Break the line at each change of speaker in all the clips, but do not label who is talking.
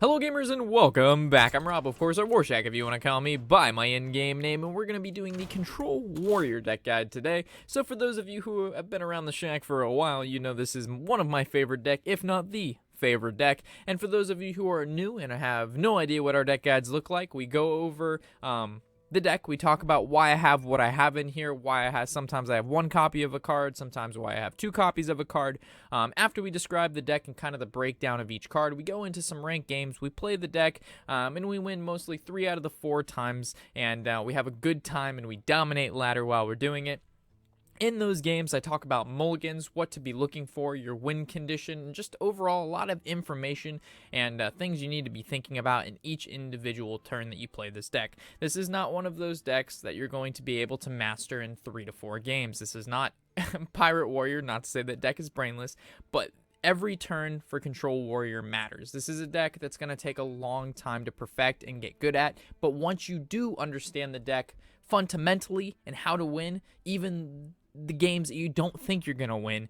Hello gamers and welcome back. I'm Rob, of course, or Warshack if you want to call me by my in-game name, and we're going to be doing the Control Warrior deck guide today. So for those of you who have been around the shack for a while, you know this is one of my favorite deck, if not the favorite deck. And for those of you who are new and have no idea what our deck guides look like, we go over the deck. We talk about why I have what I have in here, sometimes I have one copy of a card, sometimes why I have two copies of a card. After we describe the deck and kind of the breakdown of each card, we go into some ranked games, we play the deck, and we win mostly 3 out of the 4 times, and we have a good time and we dominate ladder while we're doing it. In those games, I talk about mulligans, what to be looking for, your win condition, and just overall a lot of information and things you need to be thinking about in each individual turn that you play this deck. This is not one of those decks that you're going to be able to master in 3 to 4 games. This is not Pirate Warrior, not to say that deck is brainless, but every turn for Control Warrior matters. This is a deck that's going to take a long time to perfect and get good at, but once you do understand the deck fundamentally and how to win, even the games that you don't think you're gonna win,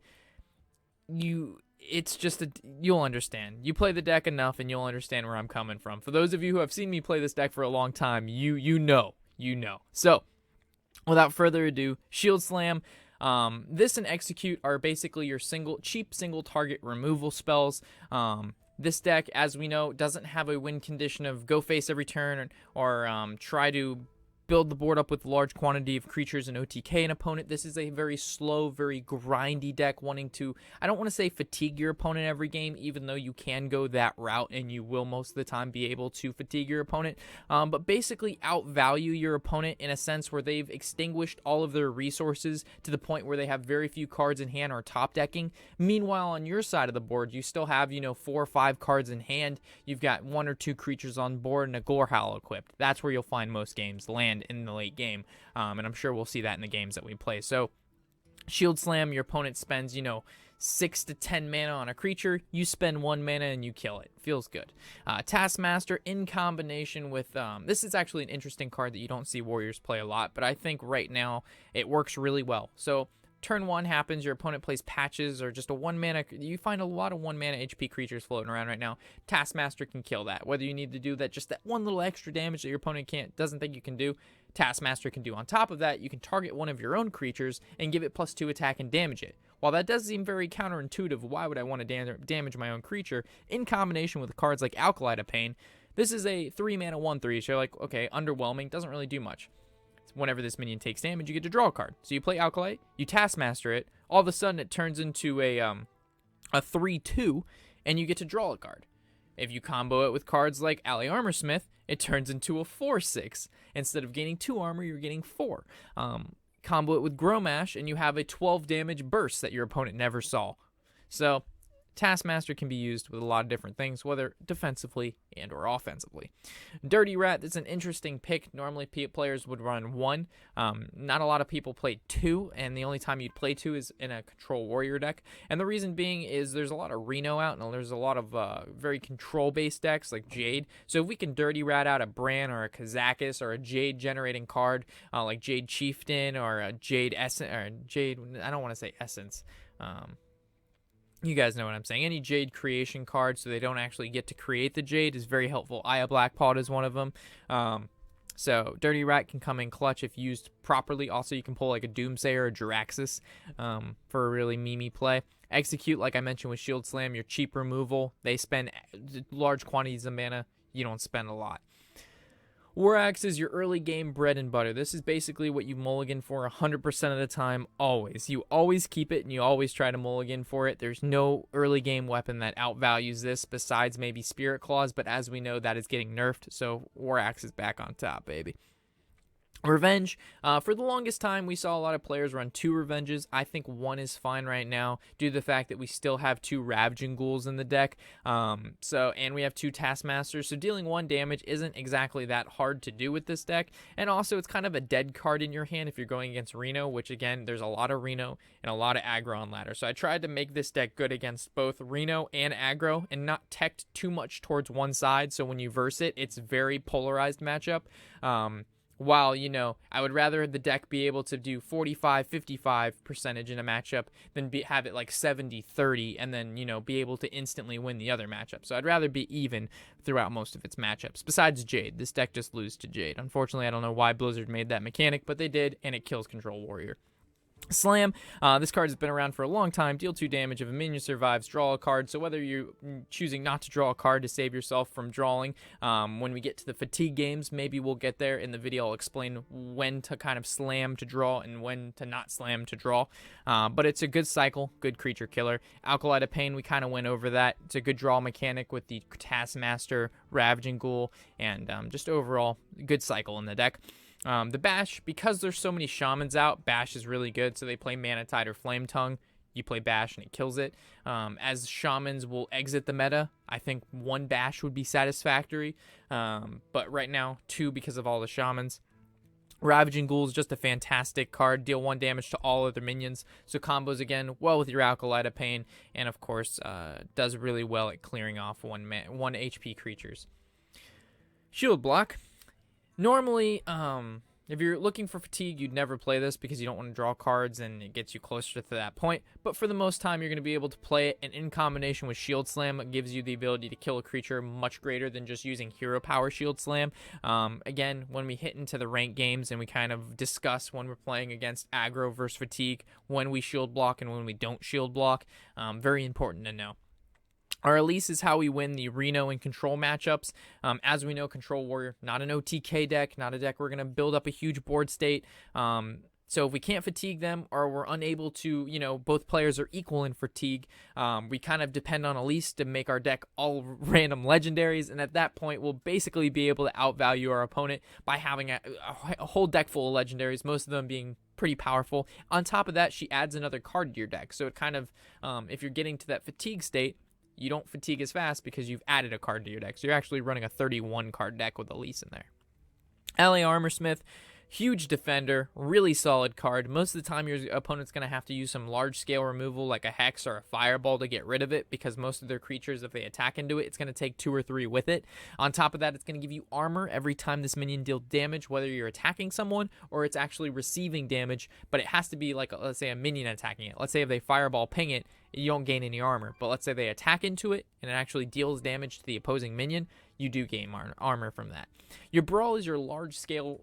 you'll understand. You play the deck enough and you'll understand where I'm coming from. For those of you who have seen me play this deck for a long time, you know. So without further ado, Shield Slam. This and Execute are basically your cheap single target removal spells. This deck, as we know, doesn't have a win condition of go face every turn or try to build the board up with large quantity of creatures and OTK an opponent. This is a very slow, very grindy deck wanting to, I don't want to say fatigue your opponent every game, even though you can go that route and you will most of the time be able to fatigue your opponent, but basically outvalue your opponent in a sense where they've extinguished all of their resources to the point where they have very few cards in hand or top decking. Meanwhile, on your side of the board, you still have, 4 or 5 cards in hand. You've got 1 or 2 creatures on board and a Gorehowl equipped. That's where you'll find most games land in the late game, and I'm sure we'll see that in the games that we play. So Shield Slam, your opponent spends 6 to 10 mana on a creature, you spend 1 mana and you kill it. Feels good. Taskmaster in combination with this is actually an interesting card that you don't see Warriors play a lot, but I think right now it works really well. So turn 1 happens, your opponent plays Patches or just a 1 mana. You find a lot of 1 mana HP creatures floating around right now. Taskmaster can kill that. Whether you need to do that, just that one little extra damage that your opponent doesn't think you can do, Taskmaster can do. On top of that, you can target one of your own creatures and give it +2 attack and damage it. While that does seem very counterintuitive, why would I want to damage my own creature? In combination with cards like Alkali to Pain, this is a 3 mana 1/3. So you're like, okay, underwhelming, doesn't really do much. Whenever this minion takes damage, you get to draw a card. So you play Alkali, you Taskmaster it, all of a sudden it turns into a 3/2, and you get to draw a card. If you combo it with cards like Ally Armorsmith, it turns into a 4/6. Instead of gaining 2 armor, you're getting 4. Combo it with Growmash, and you have a 12 damage burst that your opponent never saw. So Taskmaster can be used with a lot of different things, whether defensively and or offensively. Dirty Rat, that's an interesting pick. Normally players would run 1. Not a lot of people play 2, and the only time you'd play 2 is in a Control Warrior deck. And the reason being is there's a lot of Reno out, and there's a lot of very control-based decks like Jade. So if we can Dirty Rat out a Bran or a Kazakis or a Jade-generating card like Jade Chieftain or a Jade Essence, or Jade, I don't want to say Essence, you guys know what I'm saying. Any Jade creation card so they don't actually get to create the Jade is very helpful. Aya Blackpawd is one of them. So Dirty Rat can come in clutch if used properly. Also, you can pull like a Doomsayer or a Jiraxis for a really memey play. Execute, like I mentioned with Shield Slam, your cheap removal. They spend large quantities of mana. You don't spend a lot. War Axe is your early game bread and butter. This is basically what you mulligan for 100% of the time, always. You always keep it and you always try to mulligan for it. There's no early game weapon that outvalues this besides maybe Spirit Claws, but as we know, that is getting nerfed, so War Axe is back on top, baby. Revenge. For the longest time, we saw a lot of players run 2 Revenges. I think 1 is fine right now due to the fact that we still have 2 Ravaging Ghouls in the deck. And we have 2 Taskmasters, so dealing 1 damage isn't exactly that hard to do with this deck. And also, it's kind of a dead card in your hand if you're going against Reno, which again, there's a lot of Reno and a lot of aggro on ladder. So I tried to make this deck good against both Reno and aggro and not teched too much towards one side, so when you verse it, it's very polarized matchup. while, you know, I would rather the deck be able to do 45-55% in a matchup than have it like 70-30 and then, you know, be able to instantly win the other matchup. So I'd rather be even throughout most of its matchups. Besides Jade, this deck just loses to Jade. Unfortunately, I don't know why Blizzard made that mechanic, but they did, and it kills Control Warrior. Slam. This card has been around for a long time. Deal 2 damage. If a minion survives, draw a card. So whether you're choosing not to draw a card to save yourself from drawing, when we get to the fatigue games, maybe we'll get there. In the video, I'll explain when to kind of slam to draw and when to not slam to draw. But it's a good cycle, good creature killer. Alkali to Pain, we kind of went over that. It's a good draw mechanic with the Taskmaster, Ravaging Ghoul, and just overall good cycle in the deck. The Bash, because there's so many Shamans out, Bash is really good. So they play Mana Tide or Flame Tongue. You play Bash and it kills it. As Shamans will exit the meta, I think 1 Bash would be satisfactory. But right now, 2 because of all the Shamans. Ravaging Ghoul is just a fantastic card. Deal 1 damage to all other minions. So combos again well with your Alkali to Pain. And of course, does really well at clearing off 1 HP creatures. Shield Block. Normally, if you're looking for fatigue, you'd never play this because you don't want to draw cards and it gets you closer to that point. But for the most time, you're going to be able to play it, and in combination with Shield Slam, it gives you the ability to kill a creature much greater than just using Hero Power Shield Slam. Again, when we hit into the ranked games and we kind of discuss when we're playing against aggro versus fatigue, when we shield block and when we don't shield block, very important to know. Our Elise is how we win the Reno and Control matchups. As we know, Control Warrior, not an OTK deck, not a deck we're going to build up a huge board state. So if we can't fatigue them or we're unable to, you know, both players are equal in fatigue, we kind of depend on Elise to make our deck all random legendaries. And at that point, we'll basically be able to outvalue our opponent by having a whole deck full of legendaries, most of them being pretty powerful. On top of that, she adds another card to your deck. So it kind of, if you're getting to that fatigue state, you don't fatigue as fast because you've added a card to your deck. So you're actually running a 31 card deck with Elise in there. LA Armorsmith, huge defender, really solid card. Most of the time your opponent's going to have to use some large scale removal like a Hex or a Fireball to get rid of it, because most of their creatures, if they attack into it, it's going to take 2 or 3 with it. On top of that, it's going to give you armor every time this minion deals damage, whether you're attacking someone or it's actually receiving damage, but it has to be like, let's say, a minion attacking it. Let's say if they Fireball ping it, you don't gain any armor, but let's say they attack into it and it actually deals damage to the opposing minion, you do gain armor from that. Your Brawl is your large scale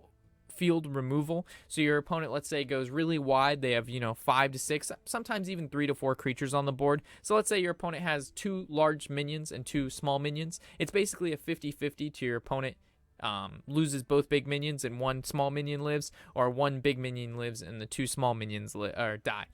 field removal. So your opponent, let's say, goes really wide. They have, 5 to 6, sometimes even 3 to 4 creatures on the board. So let's say your opponent has 2 large minions and 2 small minions. It's basically a 50-50 to your opponent loses both big minions and 1 small minion lives, or 1 big minion lives and the 2 small minions die.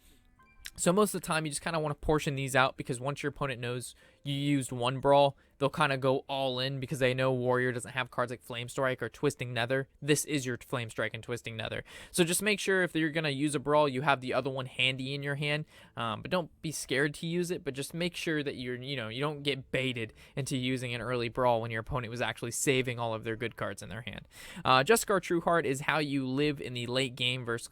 So most of the time, you just kind of want to portion these out, because once your opponent knows you used 1 Brawl, they'll kind of go all in because they know Warrior doesn't have cards like Flame Strike or Twisting Nether. This is your Flame Strike and Twisting Nether. So just make sure if you're going to use a Brawl, you have the other one handy in your hand. But don't be scared to use it, but just make sure that you don't get baited into using an early Brawl when your opponent was actually saving all of their good cards in their hand. Justicar Trueheart is how you live in the late game versus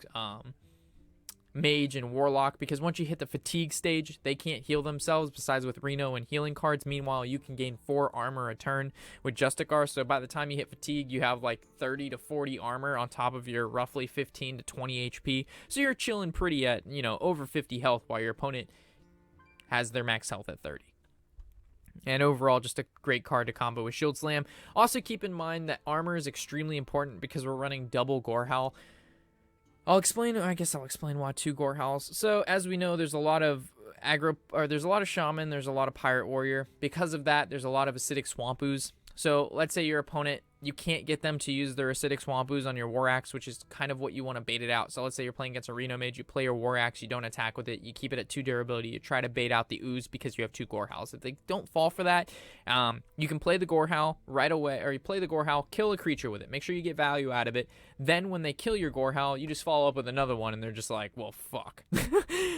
Mage and Warlock, because once you hit the fatigue stage, they can't heal themselves besides with Reno and healing cards. Meanwhile, you can gain 4 armor a turn with Justicar, so by the time you hit fatigue, you have like 30 to 40 armor on top of your roughly 15 to 20 HP, so you're chilling pretty at, over 50 health while your opponent has their max health at 30. And overall, just a great card to combo with Shield Slam. Also keep in mind that armor is extremely important because we're running double Gorehowl. I'll explain why 2 Gorehowls. So as we know, there's a lot of there's a lot of Shaman, there's a lot of Pirate Warrior. Because of that, there's a lot of Acidic Swamp Ooze. So let's say your opponent, you can't get them to use their Acidic Swamp Ooze on your War Axe, which is kind of what you want to bait it out. So let's say you're playing against a Reno Mage, you play your War Axe, you don't attack with it, you keep it at 2 durability, you try to bait out the Ooze because you have 2 Gorehowls. If they don't fall for that, you can play the Gorehowl right away, or you play the Gorehowl, kill a creature with it. Make sure you get value out of it. Then when they kill your Gorehowl, you just follow up with another one, and they're just like, well, fuck.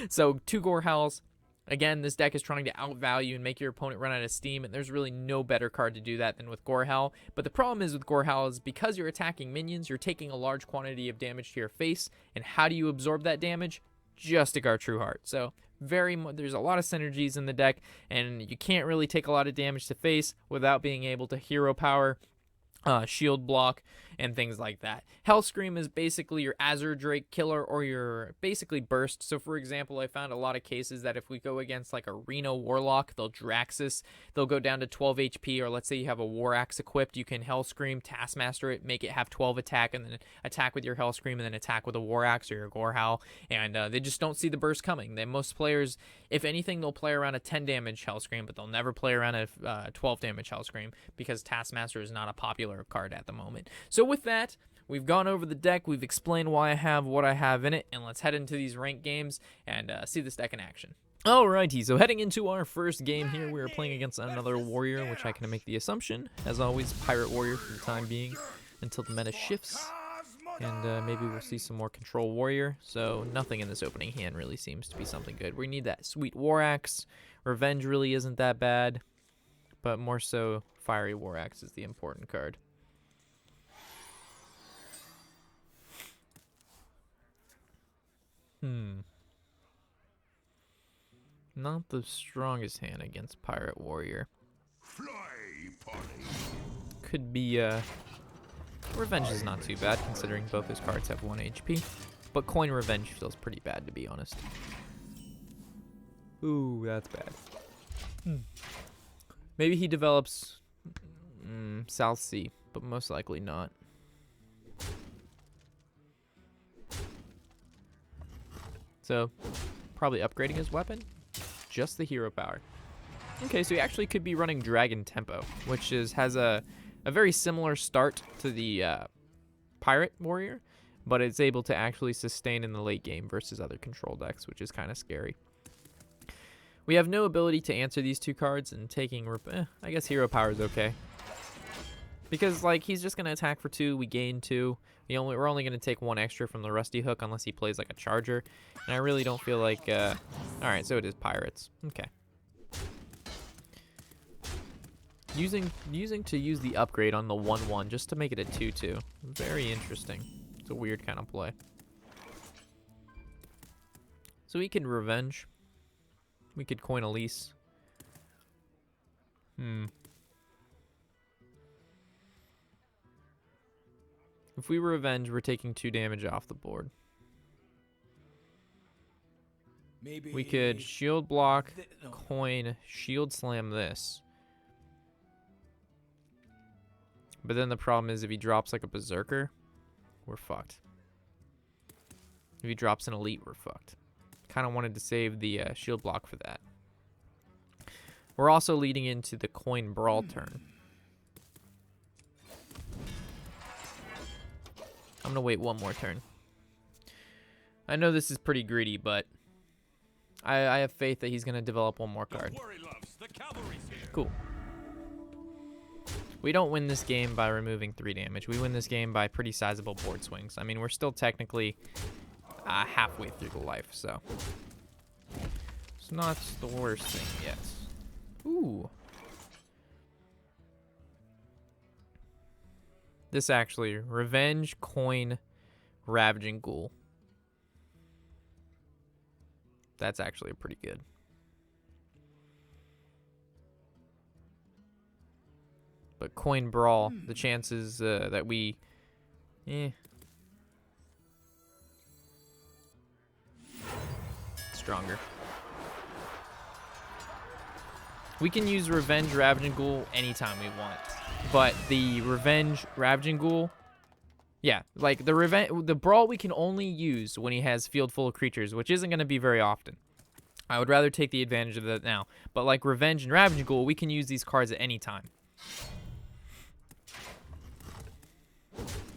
So 2 Gorehowls. Again, this deck is trying to outvalue and make your opponent run out of steam, and there's really no better card to do that than with Gorehowl. But the problem is with Gorehowl is because you're attacking minions, you're taking a large quantity of damage to your face, and how do you absorb that damage? Justicar Trueheart. So there's a lot of synergies in the deck, and you can't really take a lot of damage to face without being able to hero power shield block, and things like that. Hellscream is basically your Azure Drake killer or your basically burst. So for example, I found a lot of cases that if we go against like a Reno Warlock, they'll Draxus, they'll go down to 12 HP, or let's say you have a War Axe equipped, you can Hellscream, Taskmaster it, make it have 12 attack, and then attack with your Hellscream, and then attack with a War Axe or your Gorehowl, and they just don't see the burst coming. Most players, if anything, they'll play around a 10 damage Hellscream, but they'll never play around a 12 damage Hellscream because Taskmaster is not a popular card at the moment. So with that, we've gone over the deck, we've explained why I have what I have in it, and let's head into these ranked games and see this deck in action. Alrighty, so heading into our first game here, we are playing against another warrior, which I can make the assumption, as always, pirate warrior for the time being, until the meta shifts. And maybe we'll see some more control warrior, so nothing in this opening hand really seems to be something good. We need that sweet War Axe. Revenge really isn't that bad, but more so Fiery War Axe is the important card. Not the strongest hand against Pirate Warrior. Could be, Revenge is not too bad, considering both his cards have 1 HP. But Coin Revenge feels pretty bad, to be honest. Ooh, that's bad. Maybe he develops South Sea, but most likely not. So, probably upgrading his weapon. Just the hero power. Okay, so he actually could be running Dragon Tempo, which has a very similar start to the Pirate Warrior, but it's able to actually sustain in the late game versus other control decks, which is kind of scary. We have no ability to answer these two cards, and taking, I guess hero power is okay. Because, like, he's just going to attack for 2, we gain 2. We're only going to take 1 extra from the Rusty Hook unless he plays, like, a Charger. And I really don't feel like, alright, so it is Pirates. Okay. Using the upgrade on the 1/1 just to make it a 2/2. Very interesting. It's a weird kind of play. So we can Revenge. We could Coin Elise. If we Revenge, we're taking 2 damage off the board. Maybe we could shield block, coin, shield slam this. But then the problem is if he drops like a Berserker, we're fucked. If he drops an Elite, we're fucked. Kind of wanted to save the shield block for that. We're also leading into the coin brawl turn. I'm going to wait 1 more turn. I know this is pretty greedy, but I have faith that he's going to develop 1 more card. Cool. We don't win this game by removing 3 damage. We win this game by pretty sizable board swings. I mean, we're still technically halfway through the life, so it's not the worst thing yet. Ooh. This actually, Revenge, Coin, Ravaging Ghoul. That's actually pretty good. But Coin Brawl, the chances that we... Stronger. We can use Revenge, Ravaging Ghoul anytime we want. But the Revenge, Ravaging Ghoul... Yeah, like the Brawl we can only use when he has field full of creatures, which isn't going to be very often. I would rather take the advantage of that now. But like Revenge and Ravaging Ghoul, we can use these cards at any time.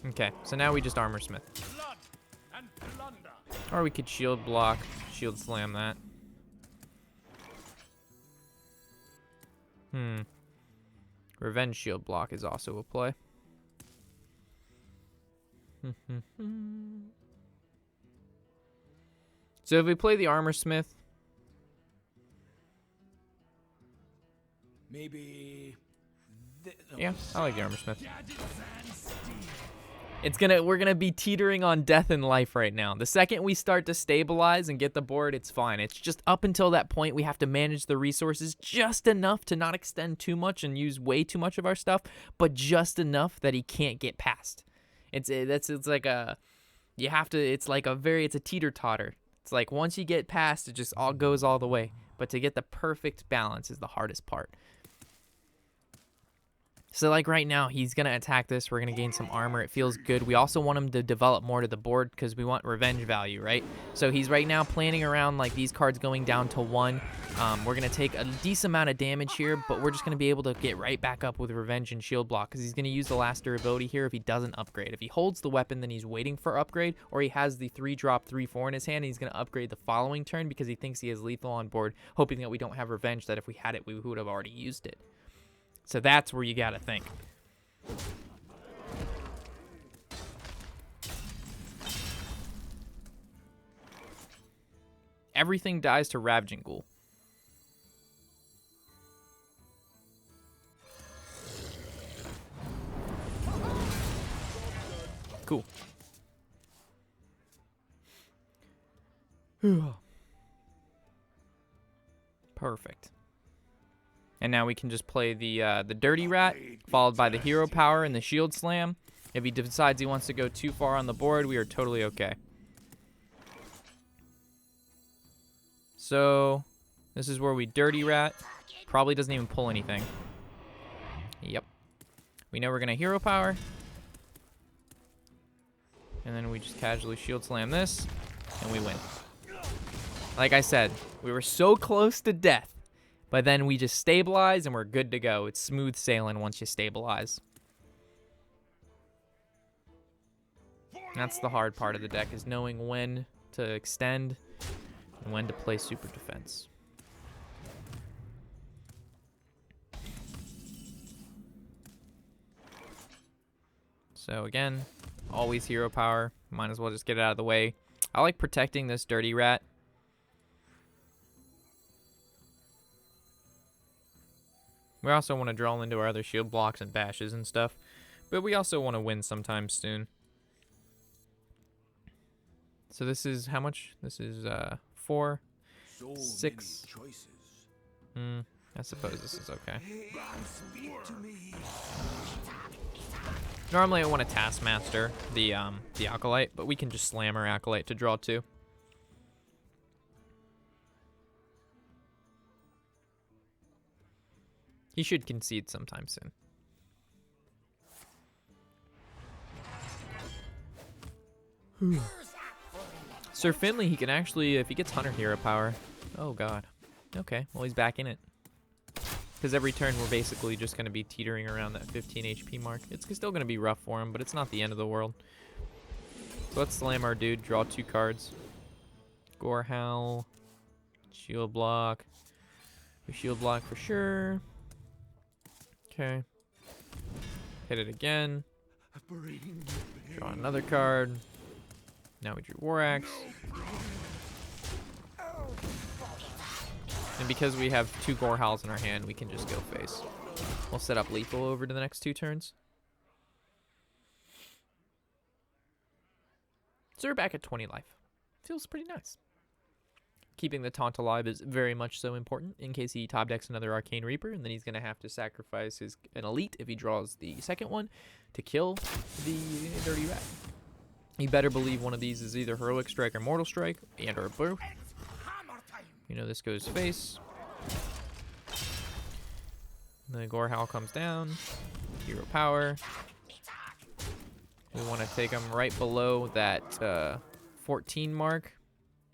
Okay, so now we just Armor Smith. Or we could shield block, shield slam that. Revenge shield block is also a play. So if we play the Armor Smith,
maybe.
Yeah, I like the Armor Smith. We're gonna be teetering on death and life right now. The second we start to stabilize and get the board, it's fine. It's just up until that point we have to manage the resources just enough to not extend too much and use way too much of our stuff, but just enough that he can't get past. It's like a it's a teeter-totter. It's like once you get past, it just all goes all the way. But to get the perfect balance is the hardest part. So like right now, he's going to attack this. We're going to gain some armor. It feels good. We also want him to develop more to the board because we want revenge value, right? So he's right now planning around like these cards going down to 1. We're going to take a decent amount of damage here, but we're just going to be able to get right back up with revenge and shield block because he's going to use the last durability here if he doesn't upgrade. If he holds the weapon, then he's waiting for upgrade, or he has the 3-drop 3/4 in his hand and he's going to upgrade the following turn because he thinks he has lethal on board, hoping that we don't have revenge, that if we had it, we would have already used it. So that's where you gotta think. Everything dies to Ravaging Ghoul. Cool. Perfect. And now we can just play the Dirty Rat, followed by the Hero Power and the Shield Slam. If he decides he wants to go too far on the board, we are totally okay. So, this is where we Dirty Rat. Probably doesn't even pull anything. Yep. We know we're going to Hero Power. And then we just casually Shield Slam this, and we win. Like I said, we were so close to death. But then we just stabilize and we're good to go. It's smooth sailing once you stabilize. That's the hard part of the deck, is knowing when to extend and when to play super defense. So again, always hero power. Might as well just get it out of the way. I like protecting this Dirty Rat. We also want to draw into our other shield blocks and bashes and stuff. But we also want to win sometime soon. So this is how much? This is 4, 6. I suppose this is okay. Normally I want a Taskmaster, the Acolyte, but we can just slam our Acolyte to draw 2. He should concede sometime soon. Sir Finley, he can actually, if he gets Hunter Hero Power. Oh god. Okay, well he's back in it. Because every turn we're basically just going to be teetering around that 15 HP mark. It's still going to be rough for him, but it's not the end of the world. So let's slam our dude, draw 2 cards. Gorehowl. Shield block. We shield block for sure. Okay. Hit it again. Draw another card. Now we drew War Axe. And because we have 2 Gorehowls in our hand, we can just go face. We'll set up lethal over to the next 2 turns. So we're back at 20 life. Feels pretty nice. Keeping the taunt alive is very much so important in case he top decks another Arcane Reaper, and then he's going to have to sacrifice an elite if he draws the second one to kill the Dirty Rat. You better believe one of these is either Heroic Strike or Mortal Strike, and or both. You know this goes face. The Gorehowl comes down. Hero Power. We want to take him right below that 14 mark.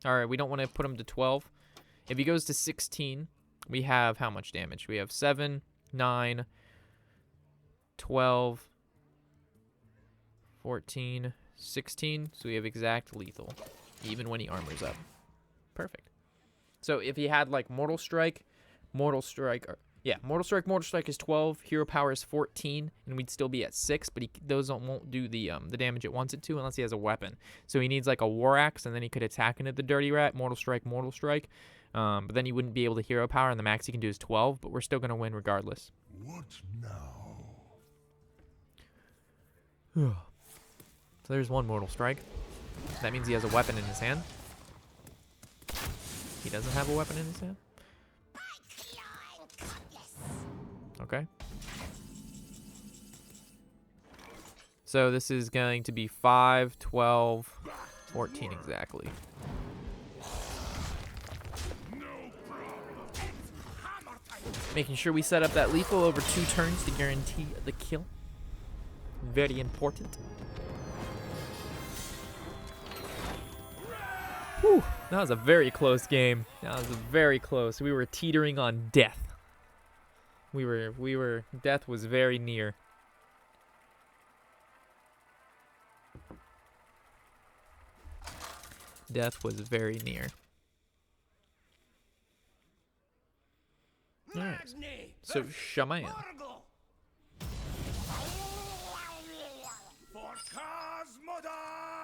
Alright, we don't want to put him to 12. If he goes to 16, we have how much damage? We have 7, 9, 12, 14, 16. So we have exact lethal, even when he armors up. Perfect. So if he had like Mortal Strike, Mortal Strike is 12, Hero Power is 14, and we'd still be at 6, but those won't do the damage it wants it to unless he has a weapon. So he needs like a War Axe, and then he could attack into the Dirty Rat, Mortal Strike. But then he wouldn't be able to Hero Power, and the max he can do is 12, but we're still going to win regardless. What now? So there's one Mortal Strike. That means he has a weapon in his hand. He doesn't have a weapon in his hand? Okay. So this is going to be 5, 12, 14 exactly. Making sure we set up that lethal over 2 turns to guarantee the kill. Very important. Whew, that was a very close game. That was very close. We were teetering on death. Death was very near. Death was very near. Alright, so Shaman.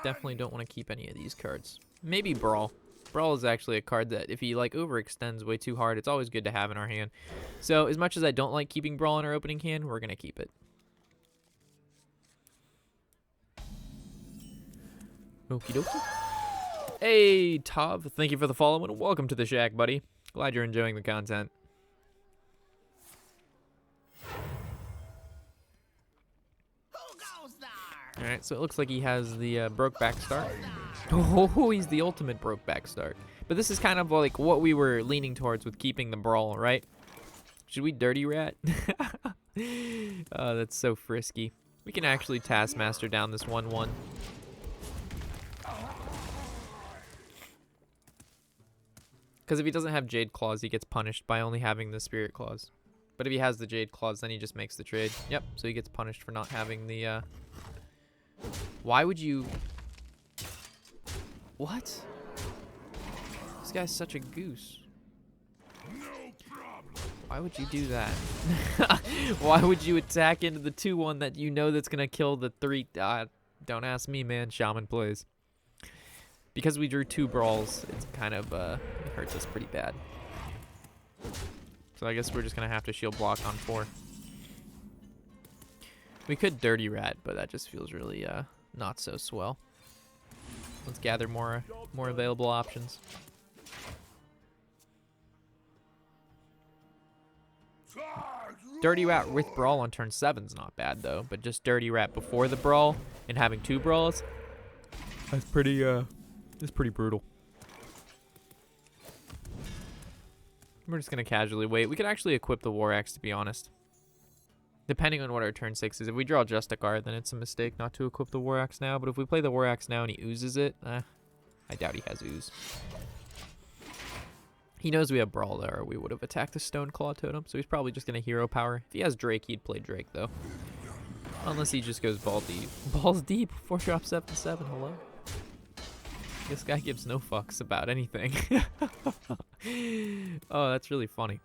Definitely don't want to keep any of these cards. Maybe Brawl. Brawl is actually a card that if he like overextends way too hard, it's always good to have in our hand. So as much as I don't like keeping Brawl in our opening hand, we're going to keep it. Okie dokie. Hey, Tav, thank you for the follow and welcome to the Shack, buddy. Glad you're enjoying the content. Alright, so it looks like he has the Brokeback start. Oh, he's the ultimate Brokeback start. But this is kind of like what we were leaning towards with keeping the Brawl, right? Should we Dirty Rat? Oh, that's so frisky. We can actually Taskmaster down this 1-1. Because if he doesn't have Jade Claws, he gets punished by only having the Spirit Claws. But if he has the Jade Claws, then he just makes the trade. Yep, so he gets punished for not having the... Why would you... What? This guy's such a goose. Why would you do that? Why would you attack into the 2-1 that you know that's going to kill the 3... don't ask me, man. Shaman plays. Because we drew 2 Brawls, it's kind of... it hurts us pretty bad. So I guess we're just going to have to shield block on 4. We could Dirty Rat, but that just feels really not so swell. Let's gather more available options. Dirty Rat with Brawl on turn 7's not bad though, but just Dirty Rat before the Brawl and having 2 Brawls, that's pretty brutal. We're just gonna casually wait. We could actually equip the War Axe, to be honest. Depending on what our turn 6 is. If we draw just a card, then it's a mistake not to equip the War Axe now. But if we play the War Axe now and he oozes it, I doubt he has ooze. He knows we have Brawl there, or we would have attacked the Stone Claw Totem. So he's probably just going to Hero Power. If he has Drake, he'd play Drake, though. Unless he just goes Balls Deep. Balls Deep, 4-drop 7/7, hello? This guy gives no fucks about anything. Oh, that's really funny.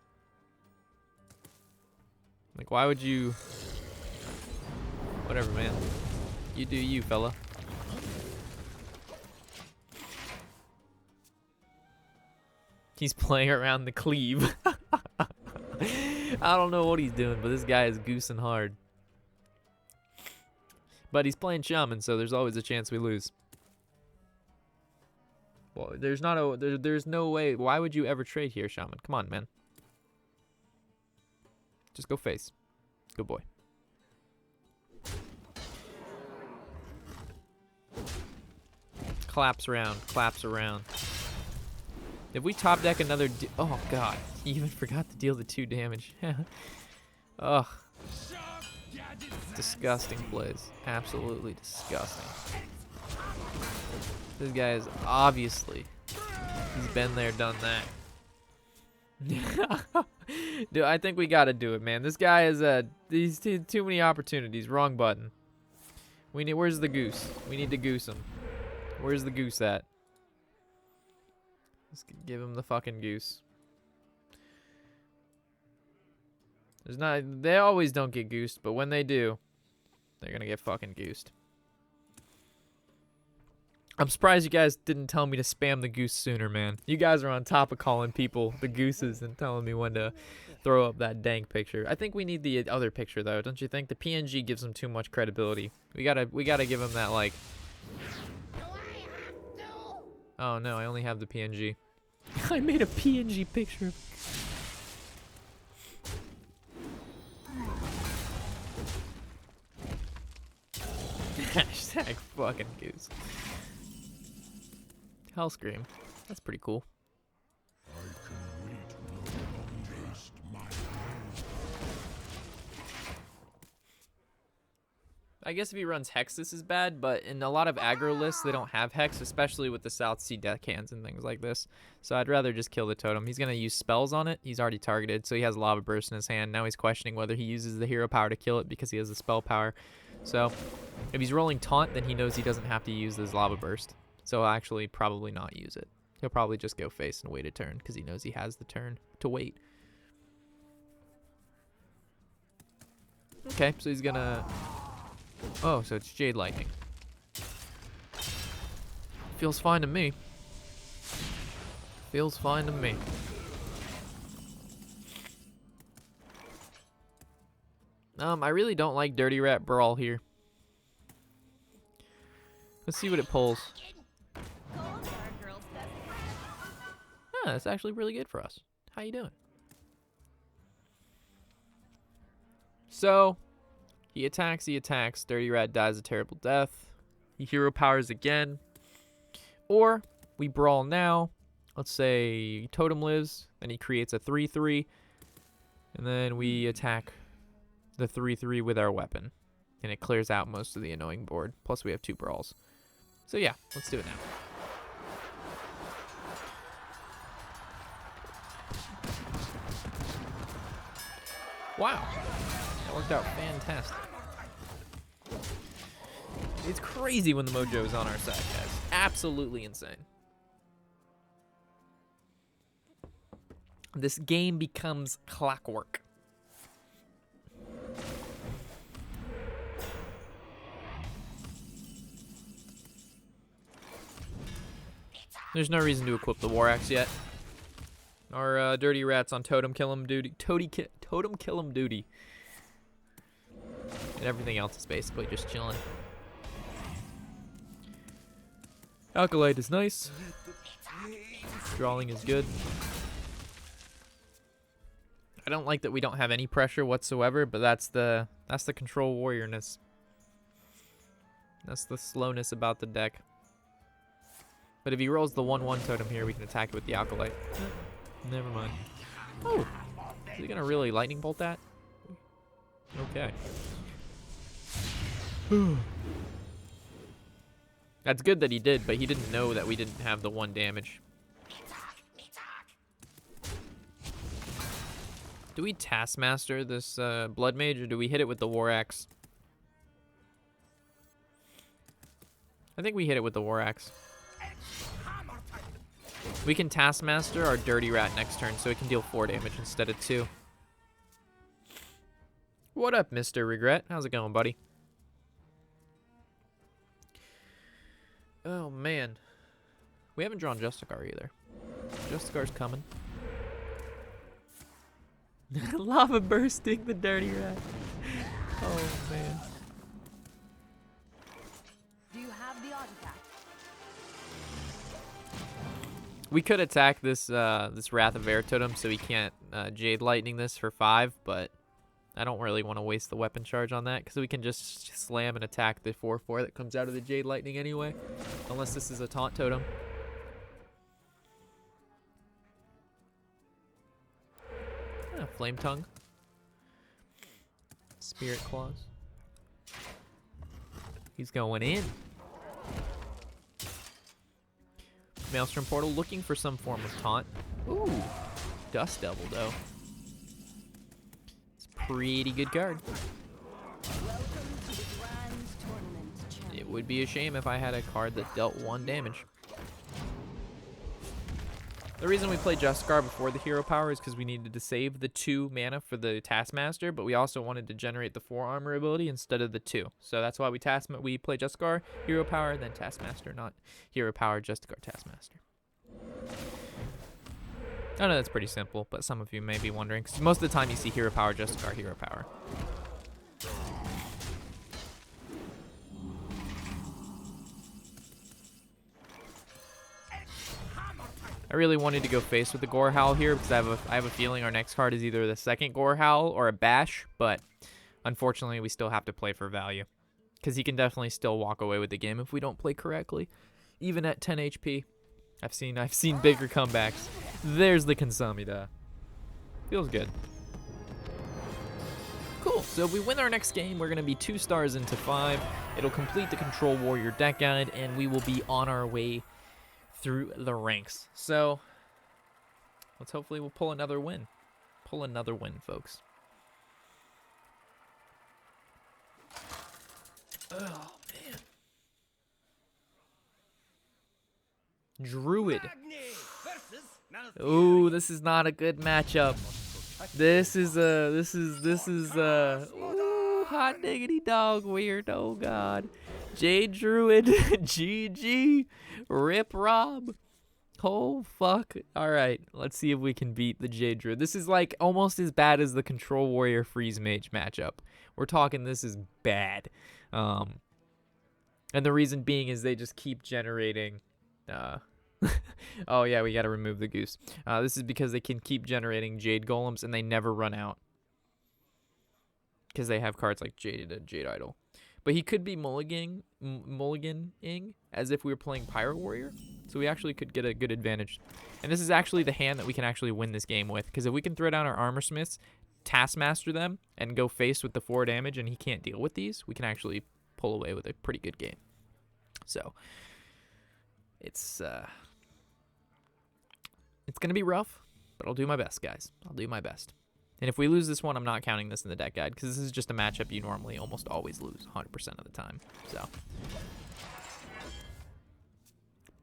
Like, why would you... Whatever, man. You do you, fella. He's playing around the cleave. I don't know what he's doing, but this guy is goosing hard. But he's playing Shaman, so there's always a chance we lose. Well, there's no way. Why would you ever trade here, Shaman? Come on, man. Just go face. Good boy. Claps around. Claps around. If we top deck another... Oh, God. He even forgot to deal the 2 damage. Ugh. Disgusting plays. Absolutely disgusting. This guy is obviously... He's been there, done that. Dude, I think we gotta do it, man. This guy is these too many opportunities. Wrong button. Where's the goose? We need to goose him. Where's the goose at? Let's give him the fucking goose. They always don't get goosed, but when they do, they're gonna get fucking goosed. I'm surprised you guys didn't tell me to spam the goose sooner, man. You guys are on top of calling people the gooses and telling me when to throw up that dank picture. I think we need the other picture though, don't you think? The PNG gives him too much credibility. We gotta give him that like Oh no, I only have the PNG. I made a PNG picture of Hashtag fucking goose. Hellscream. That's pretty cool. I guess if he runs Hex, this is bad, but in a lot of aggro lists, they don't have Hex, especially with the South Sea deckhands and things like this. So I'd rather just kill the totem. He's going to use spells on it. He's already targeted, so he has Lava Burst in his hand. Now he's questioning whether he uses the hero power to kill it because he has the spell power. So if he's rolling Taunt, then he knows he doesn't have to use this Lava Burst. So he'll actually probably not use it. He'll probably just go face and wait a turn because he knows he has the turn to wait. Okay, so he's going to... Oh, so it's Jade Lightning. Feels fine to me. Feels fine to me. I really don't like Dirty Rat Brawl here. Let's see what it pulls. That's actually really good for us. How you doing? So... he attacks, Dirty Rat dies a terrible death. He hero powers again. Or we brawl now. Let's say Totem lives, then he creates a 3/3. And then we attack the 3/3 with our weapon. And it clears out most of the annoying board. Plus we have 2 brawls. So yeah, let's do it now. Wow. That worked out fantastic. It's crazy when the mojo is on our side, guys. Absolutely insane. This game becomes clockwork. There's no reason to equip the War Axe yet. Our Dirty Rat's on Totem Kill 'em duty. Totem Kill 'em duty. And everything else is basically just chilling. Alkalite is nice. Drawing is good. I don't like that we don't have any pressure whatsoever, but that's the control warriorness. That's the slowness about the deck. But if he rolls the 1/1 totem here, we can attack it with the Alkalite. Never mind. Oh! Is he gonna really lightning bolt that? Okay. That's good that he did, but he didn't know that we didn't have the 1 damage. Do we Taskmaster this Blood Mage, or do we hit it with the War Axe? I think we hit it with the War Axe. We can Taskmaster our Dirty Rat next turn, so it can deal 4 damage instead of 2. What up, Mr. Regret? How's it going, buddy? Oh, man. We haven't drawn Justicar either. Justicar's coming. Lava bursting the Dirty Rat. Oh, man.
Do you have the artifact?
We could attack this this Wrath of Air Totem so he can't Jade Lightning this for 5, but I don't really want to waste the weapon charge on that because we can just slam and attack the 4/4 that comes out of the Jade Lightning anyway, unless this is a Taunt Totem. Flame Tongue. Spirit Claws. He's going in. Maelstrom Portal looking for some form of taunt. Ooh. Dust Devil, though. It's a pretty good card.
Welcome to the Grand Tournament, champion.
It would be a shame if I had a card that dealt 1 damage. The reason we played Justicar before the hero power is because we needed to save the 2 mana for the Taskmaster, but we also wanted to generate the 4 armor ability instead of the 2. So that's why we play Justicar, hero power, then Taskmaster, not hero power, Justicar, Taskmaster. I know that's pretty simple, but some of you may be wondering, because most of the time you see hero power, Justicar, hero power. I really wanted to go face with the Gore Howl here because I have a feeling our next card is either the second Gore Howl or a Bash, but unfortunately we still have to play for value because he can definitely still walk away with the game if we don't play correctly, even at 10 HP. I've seen bigger comebacks. There's the Kansamida. Feels good. Cool. So if we win our next game, we're gonna be 2 stars into 5. It'll complete the Control Warrior deck guide, and we will be on our way through the ranks. So let's hopefully we'll pull another win. Pull another win, folks. Oh man. Druid. Ooh, this is not a good matchup. This is ooh, hot diggity dog weird. Oh god. Jade Druid, GG, Rip Rob. Oh fuck. Alright, let's see if we can beat the Jade Druid. This is like almost as bad as the Control Warrior Freeze Mage matchup. We're talking this is bad. And the reason being is they just keep generating oh yeah, we gotta remove the goose. This is because they can keep generating Jade Golems and they never run out. Because they have cards like Jade and Jade Idol. But he could be mulliganing as if we were playing Pirate Warrior. So we actually could get a good advantage. And this is actually the hand that we can actually win this game with. Because if we can throw down our Armor Smiths, Taskmaster them, and go face with the 4 damage and he can't deal with these, we can actually pull away with a pretty good game. So it's going to be rough, but I'll do my best, guys. I'll do my best. And if we lose this one, I'm not counting this in the deck guide because this is just a matchup you normally almost always lose 100% of the time. So,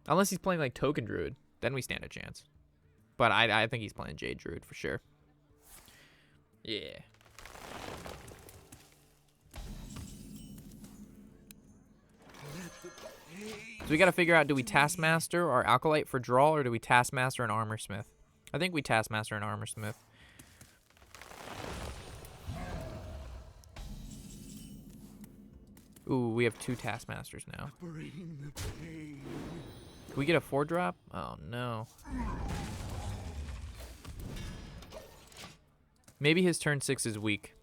unless he's playing like Token Druid, then we stand a chance. But I think he's playing Jade Druid for sure. Yeah. So we got to figure out, do we Taskmaster or Alkalite for draw, or do we Taskmaster and Armor Smith? I think we Taskmaster and Armor Smith. Ooh, we have 2 Taskmasters now. Can we get a 4-drop? Oh, no. Maybe his turn 6 is weak,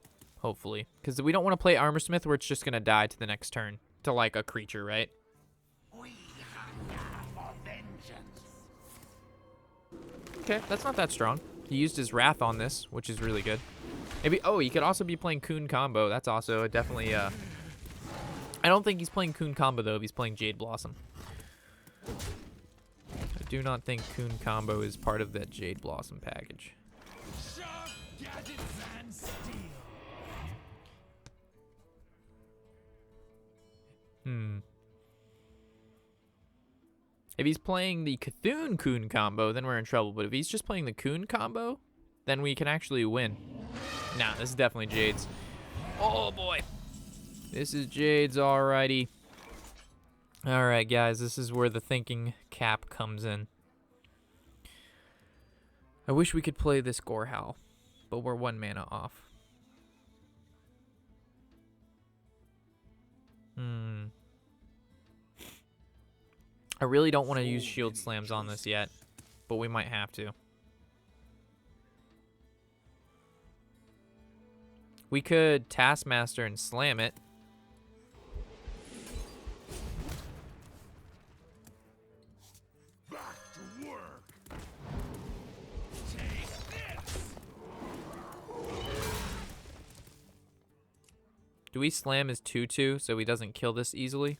hopefully. Because we don't want to play Armor Smith where it's just going to die to the next turn. To, like, a creature, right? Okay, that's not that strong. He used his Wrath on this, which is really good. Maybe, oh, he could also be playing Coon Combo. That's also definitely, I don't think he's playing Coon Combo, though, if he's playing Jade Blossom. I do not think Coon Combo is part of that Jade Blossom package. If he's playing the Cthulhu Coon combo, then we're in trouble. But if he's just playing the Coon combo, then we can actually win. Nah, this is definitely Jade's. Oh, boy. This is Jade's, alrighty. Alright, guys, this is where the thinking cap comes in. I wish we could play this Gore Howl, but we're 1 mana off. I really don't want to use Shield Slams on this yet, but we might have to. We could Taskmaster and slam it.
Back to work. Take this.
Do we slam his 2/2 so he doesn't kill this easily?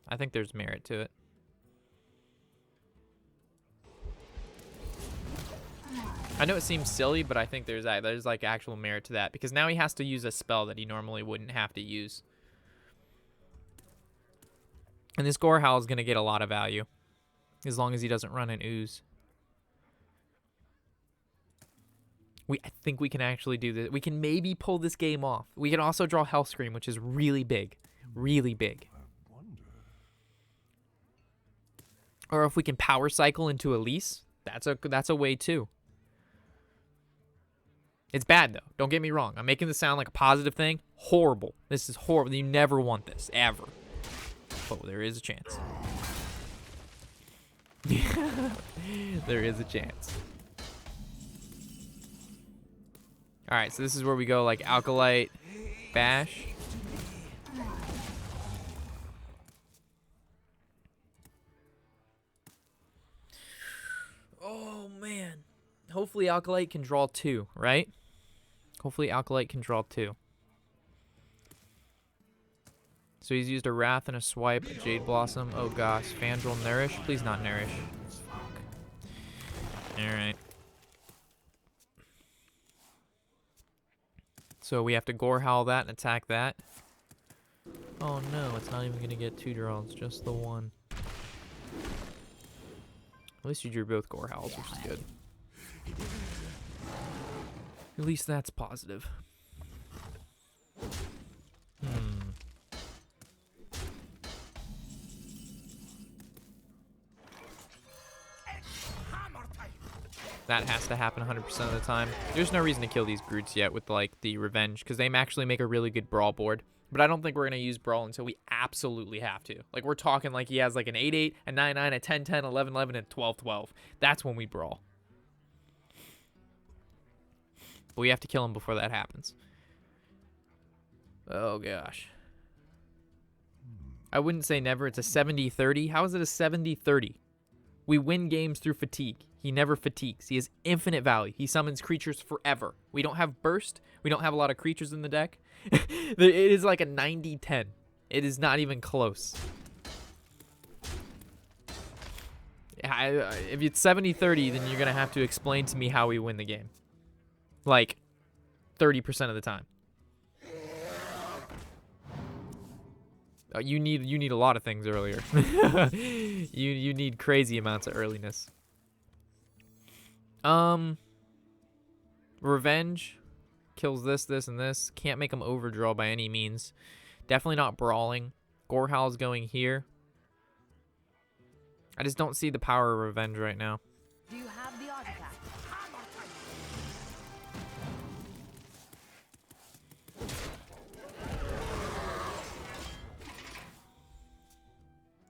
I think there's merit to it. I know it seems silly, but I think there's like actual merit to that because now he has to use a spell that he normally wouldn't have to use. And this Gore Howl is going to get a lot of value as long as he doesn't run an ooze. I think we can actually do this. We can maybe pull this game off. We can also draw Hellscream, which is really big. Really big. Or if we can power cycle into Elise, that's a way too. It's bad, though. Don't get me wrong. I'm making this sound like a positive thing. Horrible. This is horrible. You never want this, ever. But there is a chance. There is a chance. Alright, so this is where we go like Alkalite, Bash. Oh man. Hopefully Alkalite can draw 2, right? Hopefully Alkalite can draw 2. So he's used a Wrath and a Swipe, a Jade Blossom. Oh gosh, Fandral, Nourish. Please not Nourish. Alright. So we have to Gore Howl that and attack that. Oh no, it's not even going to get 2 draws, just the 1. At least you drew both Gore Howls, which is good. At least that's positive. That has to happen 100% of the time. There's no reason to kill these Groots yet with like the Revenge, because they actually make a really good Brawl board. But I don't think we're going to use Brawl until we absolutely have to. Like we're talking like he has like an 8-8, a 9-9, a 10-10, 11-11, and 12-12. That's when we Brawl. But we have to kill him before that happens. Oh gosh. I wouldn't say never. It's a 70-30. How is it a 70-30? We win games through fatigue. He never fatigues. He has infinite value. He summons creatures forever. We don't have burst. We don't have a lot of creatures in the deck. It is like a 90-10. It is not even close. If it's 70-30, then you're going to have to explain to me how we win the game. Like 30% of the time. You need a lot of things earlier. you need crazy amounts of earliness. Revenge kills this, and this. Can't make them overdraw by any means. Definitely not brawling. Gore Howl's going here. I just don't see the power of Revenge right now.
Do you have the artifact?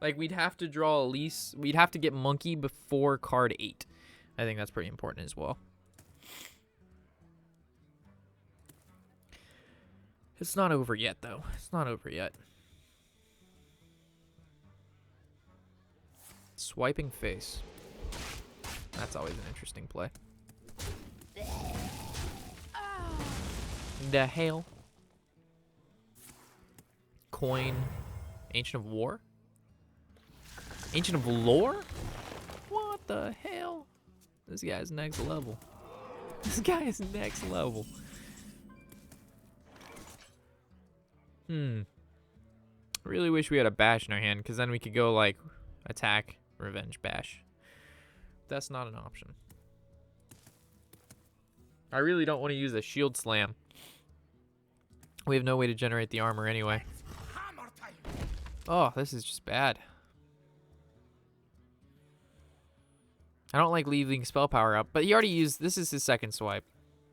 Like, we'd have to draw at least... We'd have to get Monkey before card 8. I think that's pretty important as well. It's not over yet, though. It's not over yet. Swiping Face. That's always an interesting play. The Hail. Coin. Ancient of War? Ancient of Lore? What the hell? This guy's next level. This guy is next level. Really wish we had a Bash in our hand, because then we could go, like, attack, Revenge, Bash. That's not an option. I really don't want to use a Shield Slam. We have no way to generate the armor anyway. Oh, this is just bad. I don't like leaving spell power up, but he already used... This is his second swipe.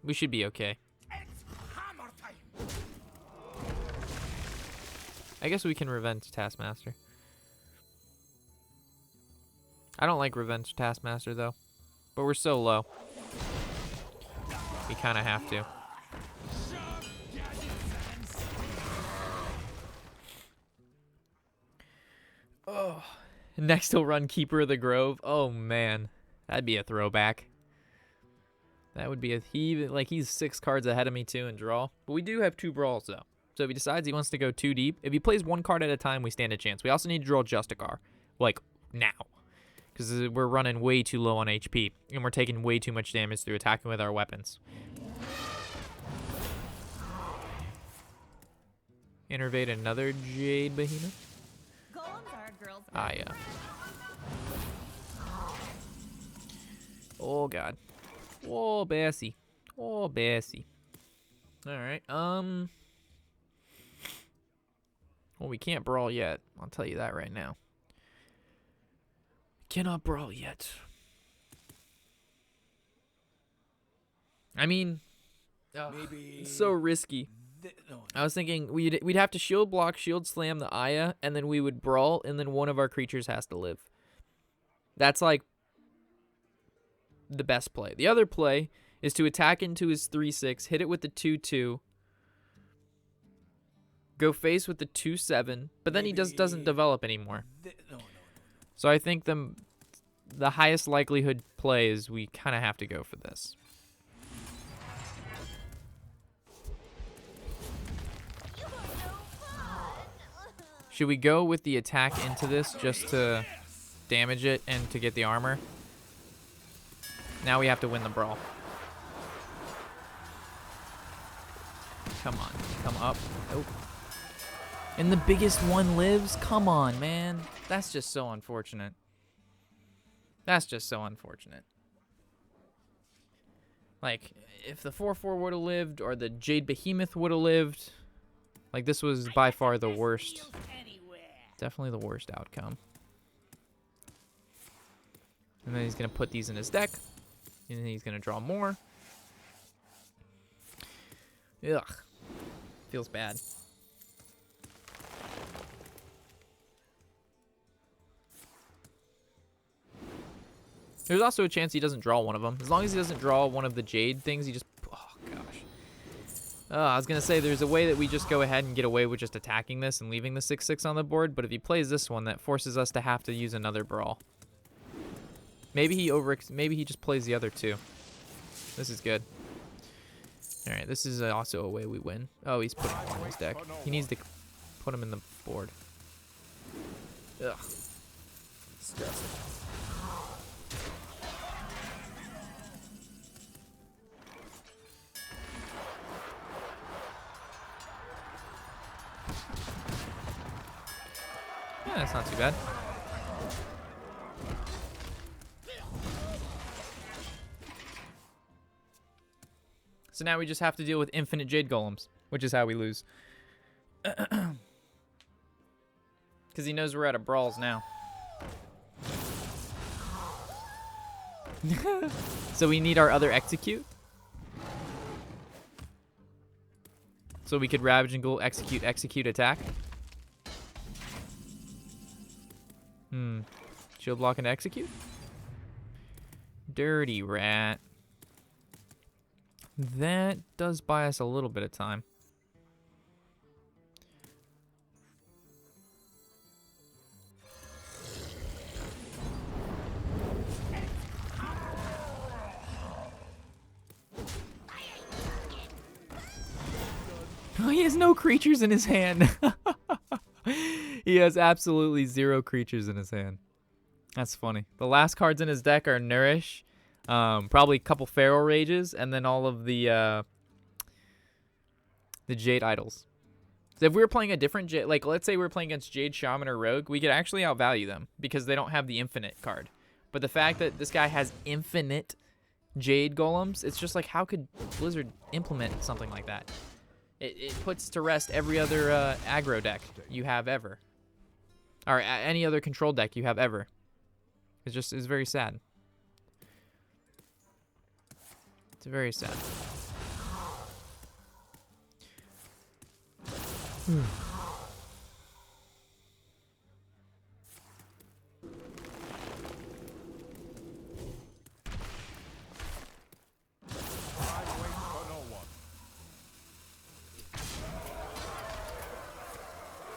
We should be okay. I guess we can Revenge Taskmaster. I don't like Revenge Taskmaster, though. But we're so low. We kind of have to. Oh. Next he'll run Keeper of the Grove. Oh, man. That'd be a throwback. That would be a... He's 6 cards ahead of me, too, in draw. But we do have 2 brawls, though. So if he decides he wants to go too deep, if he plays 1 card at a time, we stand a chance. We also need to draw Justicar. Like, now. Because we're running way too low on HP. And we're taking way too much damage through attacking with our weapons. Innervate another Jade Behemoth.
Golems are a girl's
Ah, yeah. Oh, God. Oh, Bessie. Oh, Bessie. Alright, Well, we can't brawl yet. I'll tell you that right now. Cannot brawl yet. I mean, maybe it's so risky. I was thinking we'd have to shield block, shield slam the Aya, and then we would brawl, and then one of our creatures has to live. That's like the best play. The other play is to attack into his 3/6, hit it with the 2/2, go face with the 2/7, but then he doesn't develop anymore. So I think the highest likelihood play is we kind of have to go for this. Should we go with the attack into this just to damage it and to get the armor? Now we have to win the brawl. Come on, come up. Nope. And the biggest one lives? Come on, man. That's just so unfortunate. That's just so unfortunate. Like, if the 4/4 would have lived or the Jade Behemoth would have lived, like, this was by far the worst. Definitely the worst outcome. And then he's going to put these in his deck. And then he's going to draw more. Ugh. Feels bad. There's also a chance he doesn't draw one of them. As long as he doesn't draw one of the Jade things, he just... Oh, gosh. I was going to say, there's a way that we just go ahead and get away with just attacking this and leaving the 6/6 on the board, but if he plays this one, that forces us to have to use another brawl. Maybe he just plays the other two. This is good. All right, this is also a way we win. Oh, he's putting one in his deck. He needs to put him in the board. Ugh. Disgusting. Yeah, that's not too bad. So now we just have to deal with infinite Jade Golems, which is how we lose. Because he knows we're out of brawls now. So we need our other execute. So we could Ravage and Ghoul, execute, execute, attack. Shield block and execute. Dirty rat. That does buy us a little bit of time. Oh, he has no creatures in his hand. He has absolutely 0 creatures in his hand. That's funny. The last cards in his deck are Nourish, probably a couple Feral Rages, and then all of the Jade Idols. So if we were playing a different Jade, like let's say we were playing against Jade Shaman or Rogue, we could actually outvalue them because they don't have the infinite card. But the fact that this guy has infinite Jade Golems, it's just like, how could Blizzard implement something like that? It puts to rest every other aggro deck you have ever. Or any other control deck you have ever. It's very sad. It's very sad.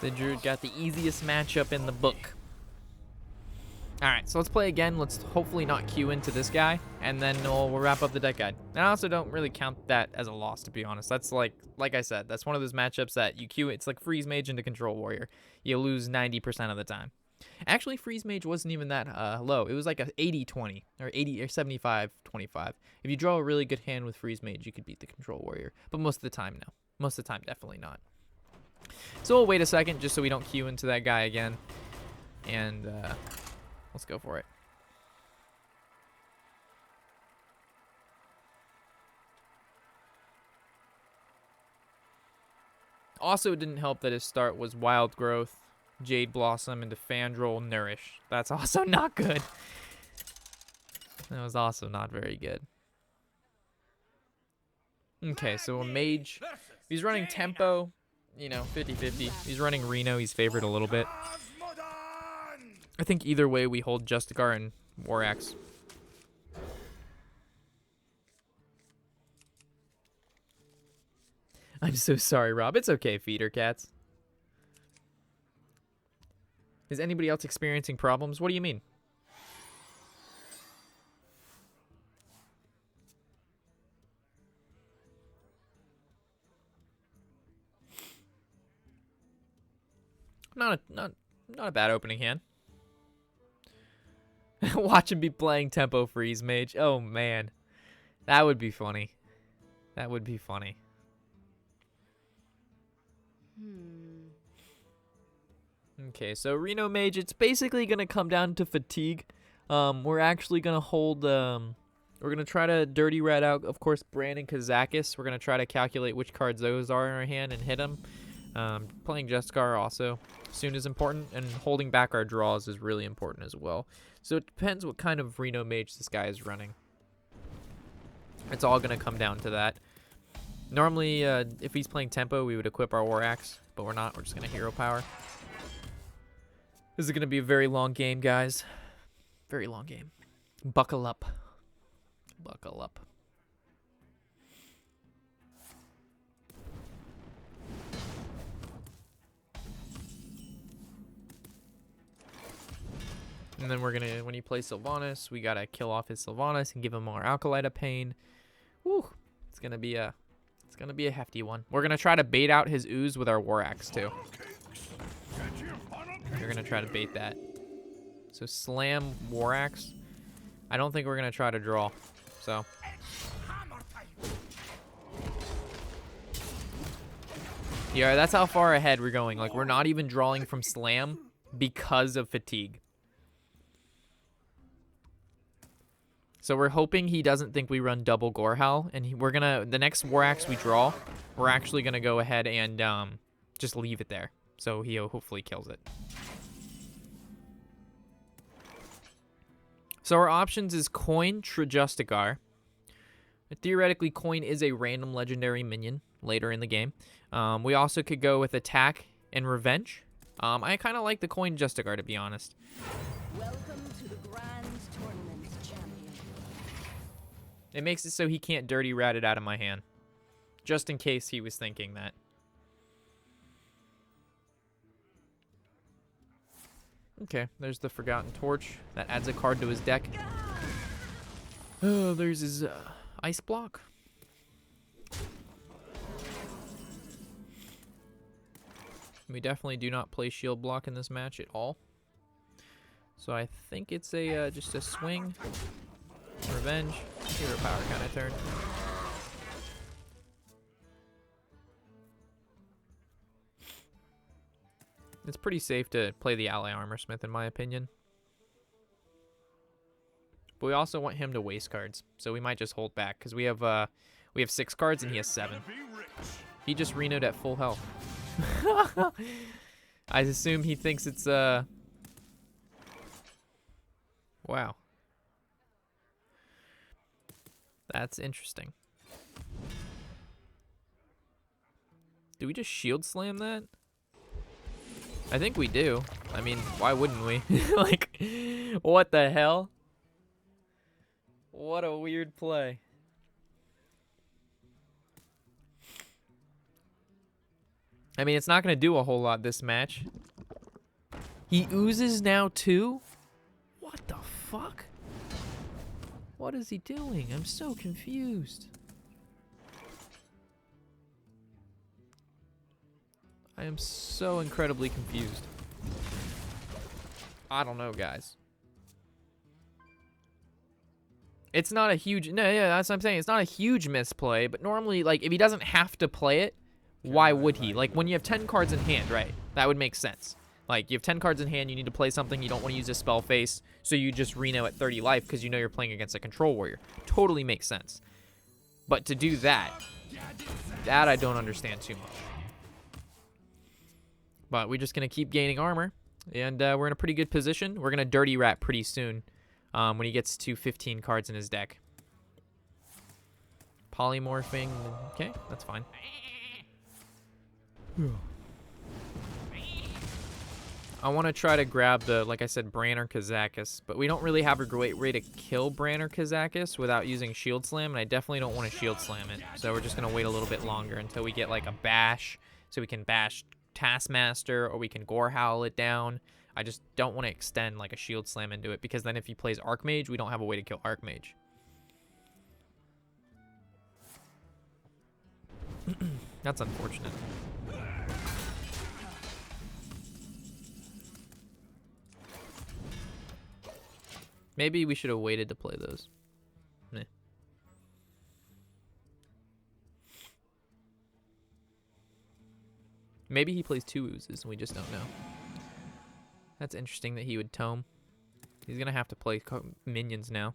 The Druid got the easiest matchup in the book. Alright, so let's play again. Let's hopefully not queue into this guy, and then we'll wrap up the deck guide. And I also don't really count that as a loss, to be honest. That's like I said, that's one of those matchups that you queue. It's like Freeze Mage into Control Warrior. You lose 90% of the time. Actually, Freeze Mage wasn't even that low. It was like a 80-20, or 80 or 75-25. If you draw a really good hand with Freeze Mage, you could beat the Control Warrior. But most of the time, no. Most of the time, definitely not. So we'll wait a second just so we don't queue into that guy again. And let's go for it. Also, it didn't help that his start was Wild Growth, Jade Blossom, into Fandral, Nourish. That's also not good. That was also not very good. Okay, so a Mage. He's running Tempo, you know, 50-50. He's running Reno. He's favored a little bit. I think either way we hold Justicar and War Axe. I'm so sorry, Rob. It's okay, feeder cats. Is anybody else experiencing problems? What do you mean? Not a bad opening hand. Watch him be playing Tempo Freeze Mage. Oh man. That would be funny. That would be funny. Okay, so Reno Mage, it's basically going to come down to fatigue. We're actually going to hold, we're going to try to dirty rat out, of course, Brandon Kazakis. We're going to try to calculate which cards those are in our hand and hit them. Playing Jescar also soon is important, and holding back our draws is really important as well. So it depends what kind of Reno Mage this guy is running. It's all going to come down to that. Normally, if he's playing Tempo, we would equip our War Axe, but we're not. We're just going to Hero Power. This is going to be a very long game, guys. Very long game. Buckle up. Buckle up. And then we're going to, when he plays Sylvanas, we got to kill off his Sylvanas and give him our Alkalite of Pain. Woo. It's going to be a hefty one. We're going to try to bait out his Ooze with our War Axe too. We're going to try to bait that. So slam War Axe. I don't think we're going to try to draw. So. Yeah, that's how far ahead we're going. Like, we're not even drawing from slam because of fatigue. So we're hoping he doesn't think we run double Gorehowl, and we're gonna, the next War Axe we draw, we're actually gonna go ahead and just leave it there. So he hopefully kills it. So our options is Coin, Trajustigar. Theoretically, Coin is a random legendary minion later in the game. We also could go with Attack and Revenge. I kind of like the Coin Justigar, to be honest.
Welcome to the Grand Tournament, champion.
It makes it so he can't dirty rat it out of my hand. Just in case he was thinking that. Okay, there's the Forgotten Torch. That adds a card to his deck. Oh, there's his Ice Block. We definitely do not play Shield Block in this match at all. So I think it's a just a swing, revenge, hero power kind of turn. It's pretty safe to play the Ally Armor Smith in my opinion. But we also want him to waste cards, so we might just hold back because we have 6 cards and he has 7. He just Reno'd at full health. I assume he thinks it's wow. That's interesting. Do we just shield slam that? I think we do. I mean, why wouldn't we? Like, what the hell? What a weird play. I mean, it's not going to do a whole lot this match. He oozes now too? What the fuck? What is he doing? I'm so confused. I am so incredibly confused. I don't know, guys. It's not a huge... No, yeah, that's what I'm saying. It's not a huge misplay, but normally, like, if he doesn't have to play it, why would he? Like, when you have 10 cards in hand, right? That would make sense. Like, you have 10 cards in hand, you need to play something, you don't want to use a spell face, so you just Reno at 30 life because you know you're playing against a control warrior. Totally makes sense. But to do that I don't understand too much. But we're just going to keep gaining armor, and we're in a pretty good position. We're going to dirty rat pretty soon when he gets to 15 cards in his deck. Polymorphing, okay, that's fine. I want to try to grab the, like I said, Bran or Kazakis, but we don't really have a great way to kill Bran or Kazakis without using Shield Slam, and I definitely don't want to Shield Slam it. So we're just going to wait a little bit longer until we get like a bash, so we can bash Taskmaster, or we can Gore Howl it down. I just don't want to extend like a Shield Slam into it, because then if he plays Archmage, we don't have a way to kill Archmage. That's unfortunate. Maybe we should have waited to play those. Meh. Maybe he plays 2 oozes and we just don't know. That's interesting that he would tome. He's going to have to play minions now.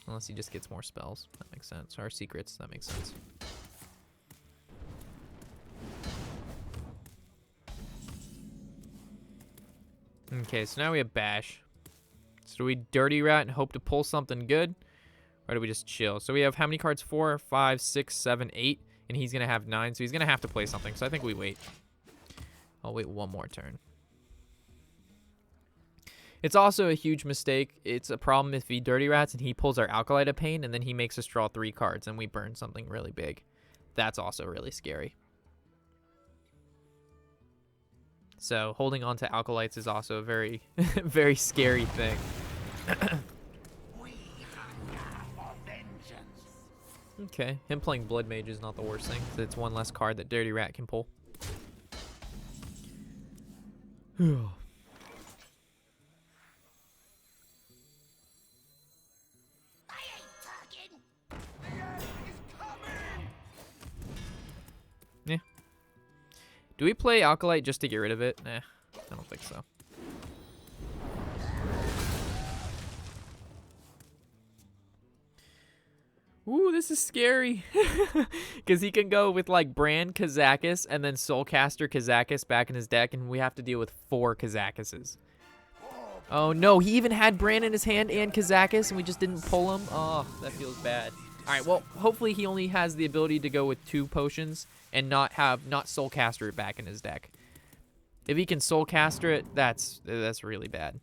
Unless he just gets more spells. That makes sense. Or secrets. That makes sense. Okay, so now we have Bash. So do we Dirty Rat and hope to pull something good? Or do we just chill? So we have how many cards? 4, 5, 6, 7, 8. And he's going to have 9. So he's going to have to play something. So I think we wait. I'll wait one more turn. It's also a huge mistake. It's a problem if he Dirty Rats and he pulls our Alkalite of Pain and then he makes us draw 3 cards and we burn something really big. That's also really scary. So holding on to Alkalites is also a very, very scary thing. Okay, him playing Blood Mage is not the worst thing, 'cause it's one less card that Dirty Rat can pull. Yeah. Do we play Alkalite just to get rid of it? Nah, I don't think so. Ooh, this is scary. Because he can go with like Bran, Kazakis, and then Soulcaster Kazakis back in his deck, and we have to deal with 4 Kazakises. Oh no, he even had Bran in his hand and Kazakis, and we just didn't pull him. Oh, that feels bad. Alright, well, hopefully he only has the ability to go with 2 potions and not Soulcaster it back in his deck. If he can Soulcaster it, that's really bad.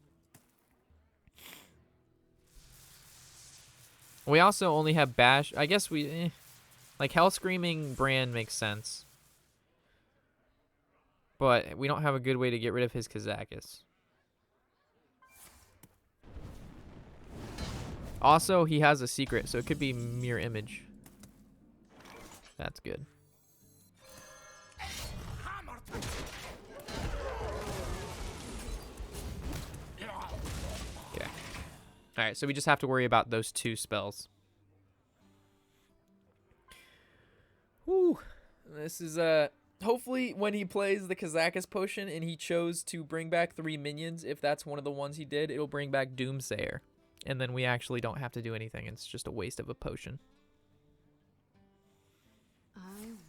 We also only have Bash. I guess we... like, Hell Screaming Bran makes sense. But we don't have a good way to get rid of his Kazakis. Also, he has a secret, so it could be Mirror Image. That's good. Okay. Alright, so we just have to worry about those 2 spells. Whew. This is, hopefully when he plays the Kazakis potion and he chose to bring back 3 minions, if that's one of the ones he did, it'll bring back Doomsayer. And then we actually don't have to do anything. It's just a waste of a potion.
I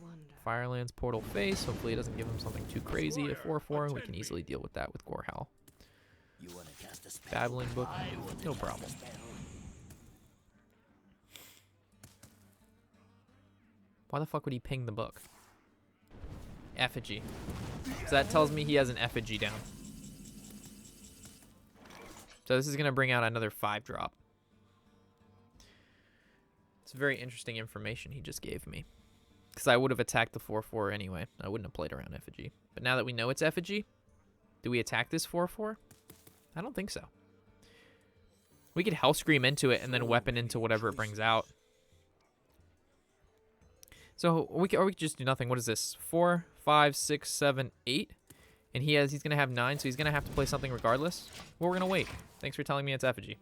wonder.
Fireland's Portal Face. Hopefully it doesn't give him something too crazy. A 4/4. We can easily deal with that with Gore Howl. Babbling Book. No problem. Why the fuck would he ping the book? Effigy. So that tells me he has an effigy down. So this is going to bring out another 5-drop. It's very interesting information he just gave me. Because I would have attacked the 4/4 anyway. I wouldn't have played around Effigy. But now that we know it's Effigy, do we attack this 4/4? I don't think so. We could Hell Scream into it and then weapon into whatever it brings out. So we could just do nothing. What is this? 4, 5, 6, 7, 8. And he's gonna have 9, so he's gonna have to play something regardless. Well, we're gonna wait. Thanks for telling me it's Effigy.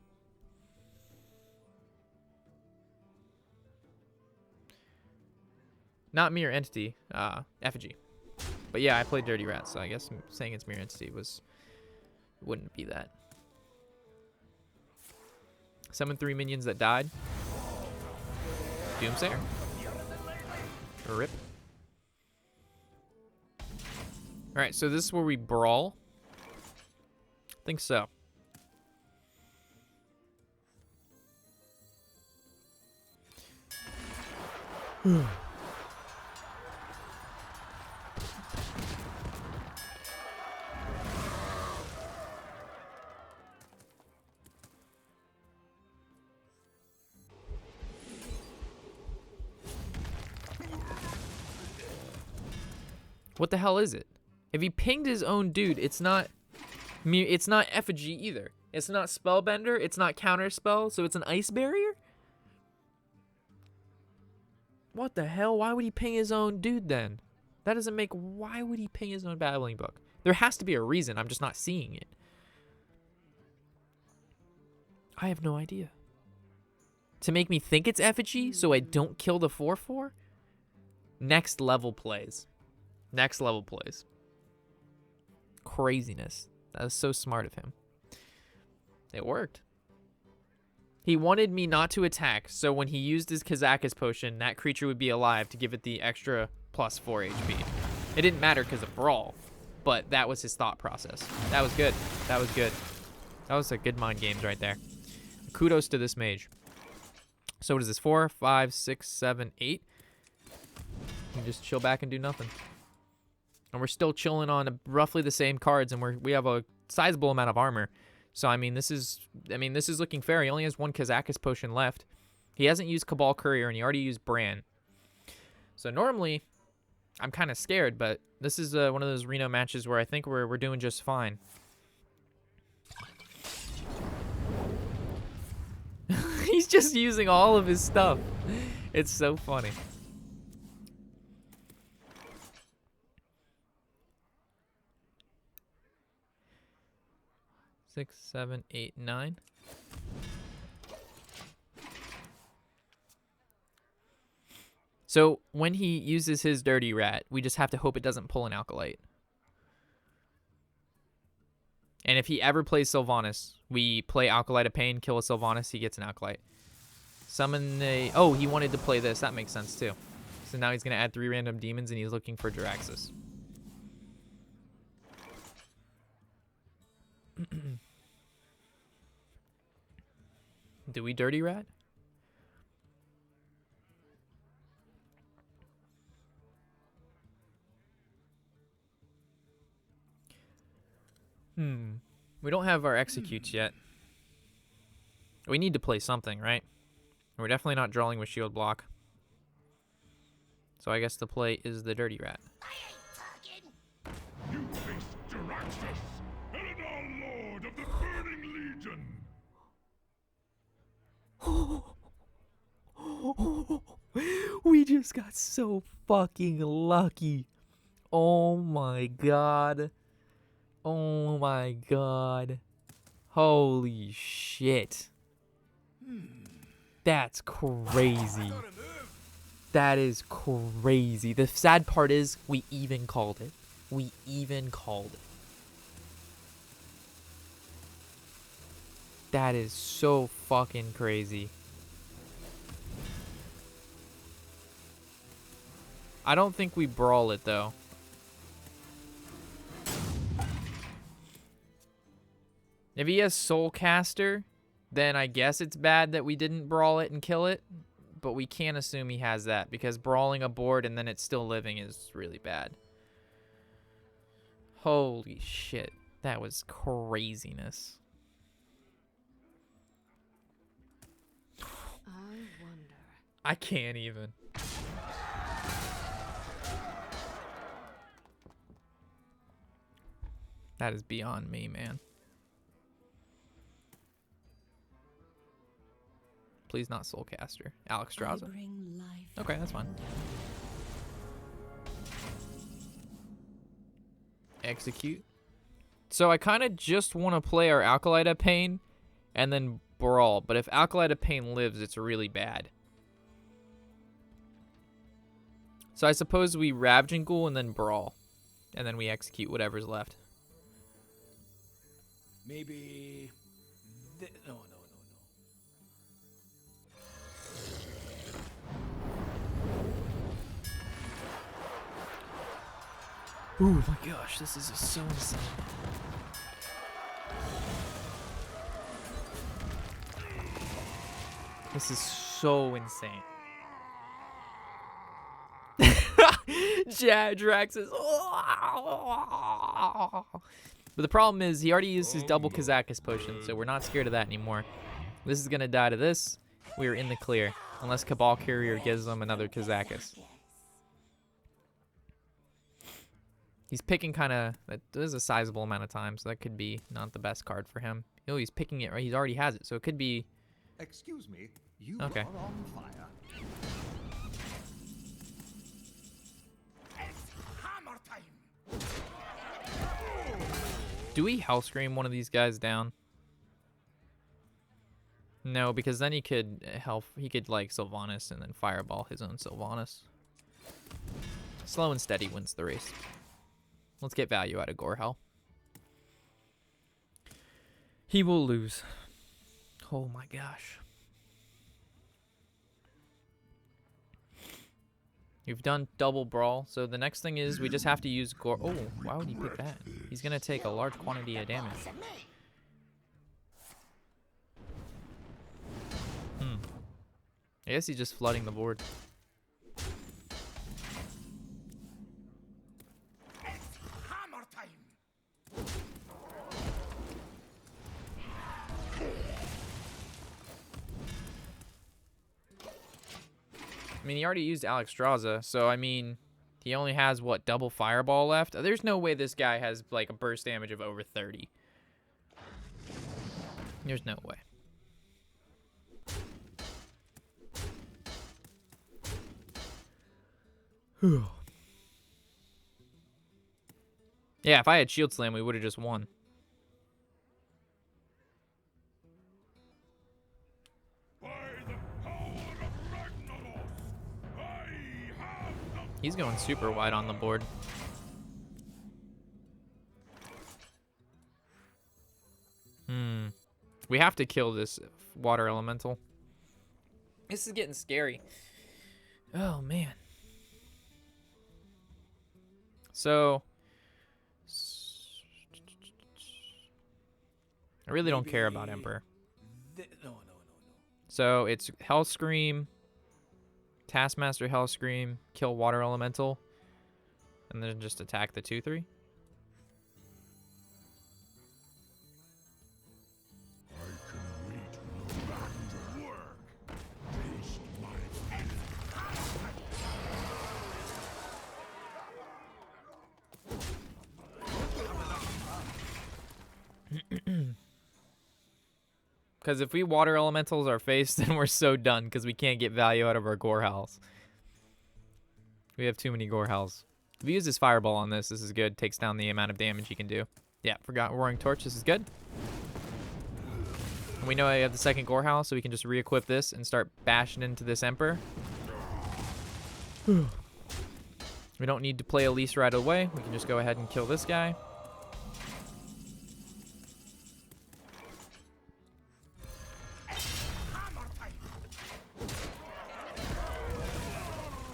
Not Mirror Entity, Effigy. But yeah, I played Dirty Rat, so I guess saying it's Mirror Entity wouldn't be that. Summon 3 minions that died. Doomsayer. Rip. Alright, so this is where we brawl. I think so. What the hell is it? If he pinged his own dude, it's not effigy either. It's not spellbender, it's not counterspell, so it's an ice barrier? What the hell? Why would he ping his own dude then? That doesn't make... Why would he ping his own battling book? There has to be a reason. I'm just not seeing it. I have no idea. To make me think it's effigy so I don't kill the 4/4? Next level plays. Next level plays. Craziness. That was so smart of him. It worked. He wanted me not to attack, so when he used his Kazakus potion, that creature would be alive to give it the extra +4 HP. It didn't matter because of Brawl, but that was his thought process. That was good. That was good. That was a good mind games right there. Kudos to this mage. So what is this? 4, 5, 6, 7, 8. You can just chill back and do nothing. And we're still chilling on roughly the same cards, and we have a sizable amount of armor. So I mean, this is looking fair. He only has one Kazakus potion left. He hasn't used Cabal Courier, and he already used Bran. So normally, I'm kind of scared, but this is one of those Reno matches where I think we're doing just fine. He's just using all of his stuff. It's so funny. Six, 7, 8, 9. So when he uses his Dirty Rat, we just have to hope it doesn't pull an Alkalite. And if he ever plays Sylvanas, we play Alkalite of Pain, kill a Sylvanas, he gets an Alkalite. Summon a... Oh, he wanted to play this. That makes sense, too. So now he's going to add 3 random demons, and he's looking for Jiraxis. Do we Dirty Rat? We don't have our executes yet. We need to play something, right? We're definitely not drawing with shield block. So I guess the play is the Dirty Rat.
You face Jiraxis, Eladar Lord of the Burning Legion.
We just got so fucking lucky. Oh my god. Oh my god. Holy shit. That's crazy. That is crazy. The sad part is we even called it. We even called it. That is so fucking crazy. I don't think we brawl it though. If he has Soulcaster, then I guess it's bad that we didn't brawl it and kill it. But we can't assume he has that because brawling a board and then it's still living is really bad. Holy shit. That was craziness.
I wonder.
I can't even. That is beyond me, man. Please not Soulcaster. Alex Straza. Okay, that's fine. Execute. So I kind of just want to play our Alkalite of Pain and then brawl. But if Alkalite of Pain lives, it's really bad. So I suppose we Ravaging Ghoul and then brawl. And then we execute whatever's left.
Maybe... No.
Oh my gosh, this is so insane. This is so insane. Draxus. But the problem is he already used his double Kazakus potion, so we're not scared of that anymore. This is going to die to this. We're in the clear. Unless Cabal Courier gives them another Kazakus. He's picking kind of, that is a sizable amount of time, so that could be not the best card for him. You know, he's picking it, right? He already has it, so it could be...
Excuse me, you
Okay.
are on fire.
It's hammer time.
Do we Hell Scream one of these guys down? No, because then he could like Sylvanas and then fireball his own Sylvanas. Slow and steady wins the race. Let's get value out of Gorehell. He will lose. Oh my gosh. You've done double brawl, so the next thing is we just have to use Gore. Oh, why would he pick that? He's gonna take a large quantity of damage. I guess he's just flooding the board.
It's hammer time.
I mean, he already used Alexstrasza, so I mean, he only has, what, double fireball left? There's no way this guy has, like, a burst damage of over 30. There's no way. Yeah, if I had Shield Slam, we would have just won.
By the power of Ragnaros, I have the
He's going super wide on the board. We have to kill this water elemental. This is getting scary. Oh, man. So, I really don't care about Emperor.
No.
So it's Hell Scream, Taskmaster Hell Scream, kill Water Elemental, and then just attack the 2/3.
I can wait no back to work. Taste my
Because if we Water Elementals our face, then we're so done because we can't get value out of our Gore Howls. We have too many Gore Howls. If he uses Fireball on this, this is good. Takes down the amount of damage he can do. Yeah, forgot Roaring Torch. This is good. And we know I have the second Gore Howl, so we can just re-equip this and start bashing into this Emperor. We don't need to play Elise right away. We can just go ahead and kill this guy.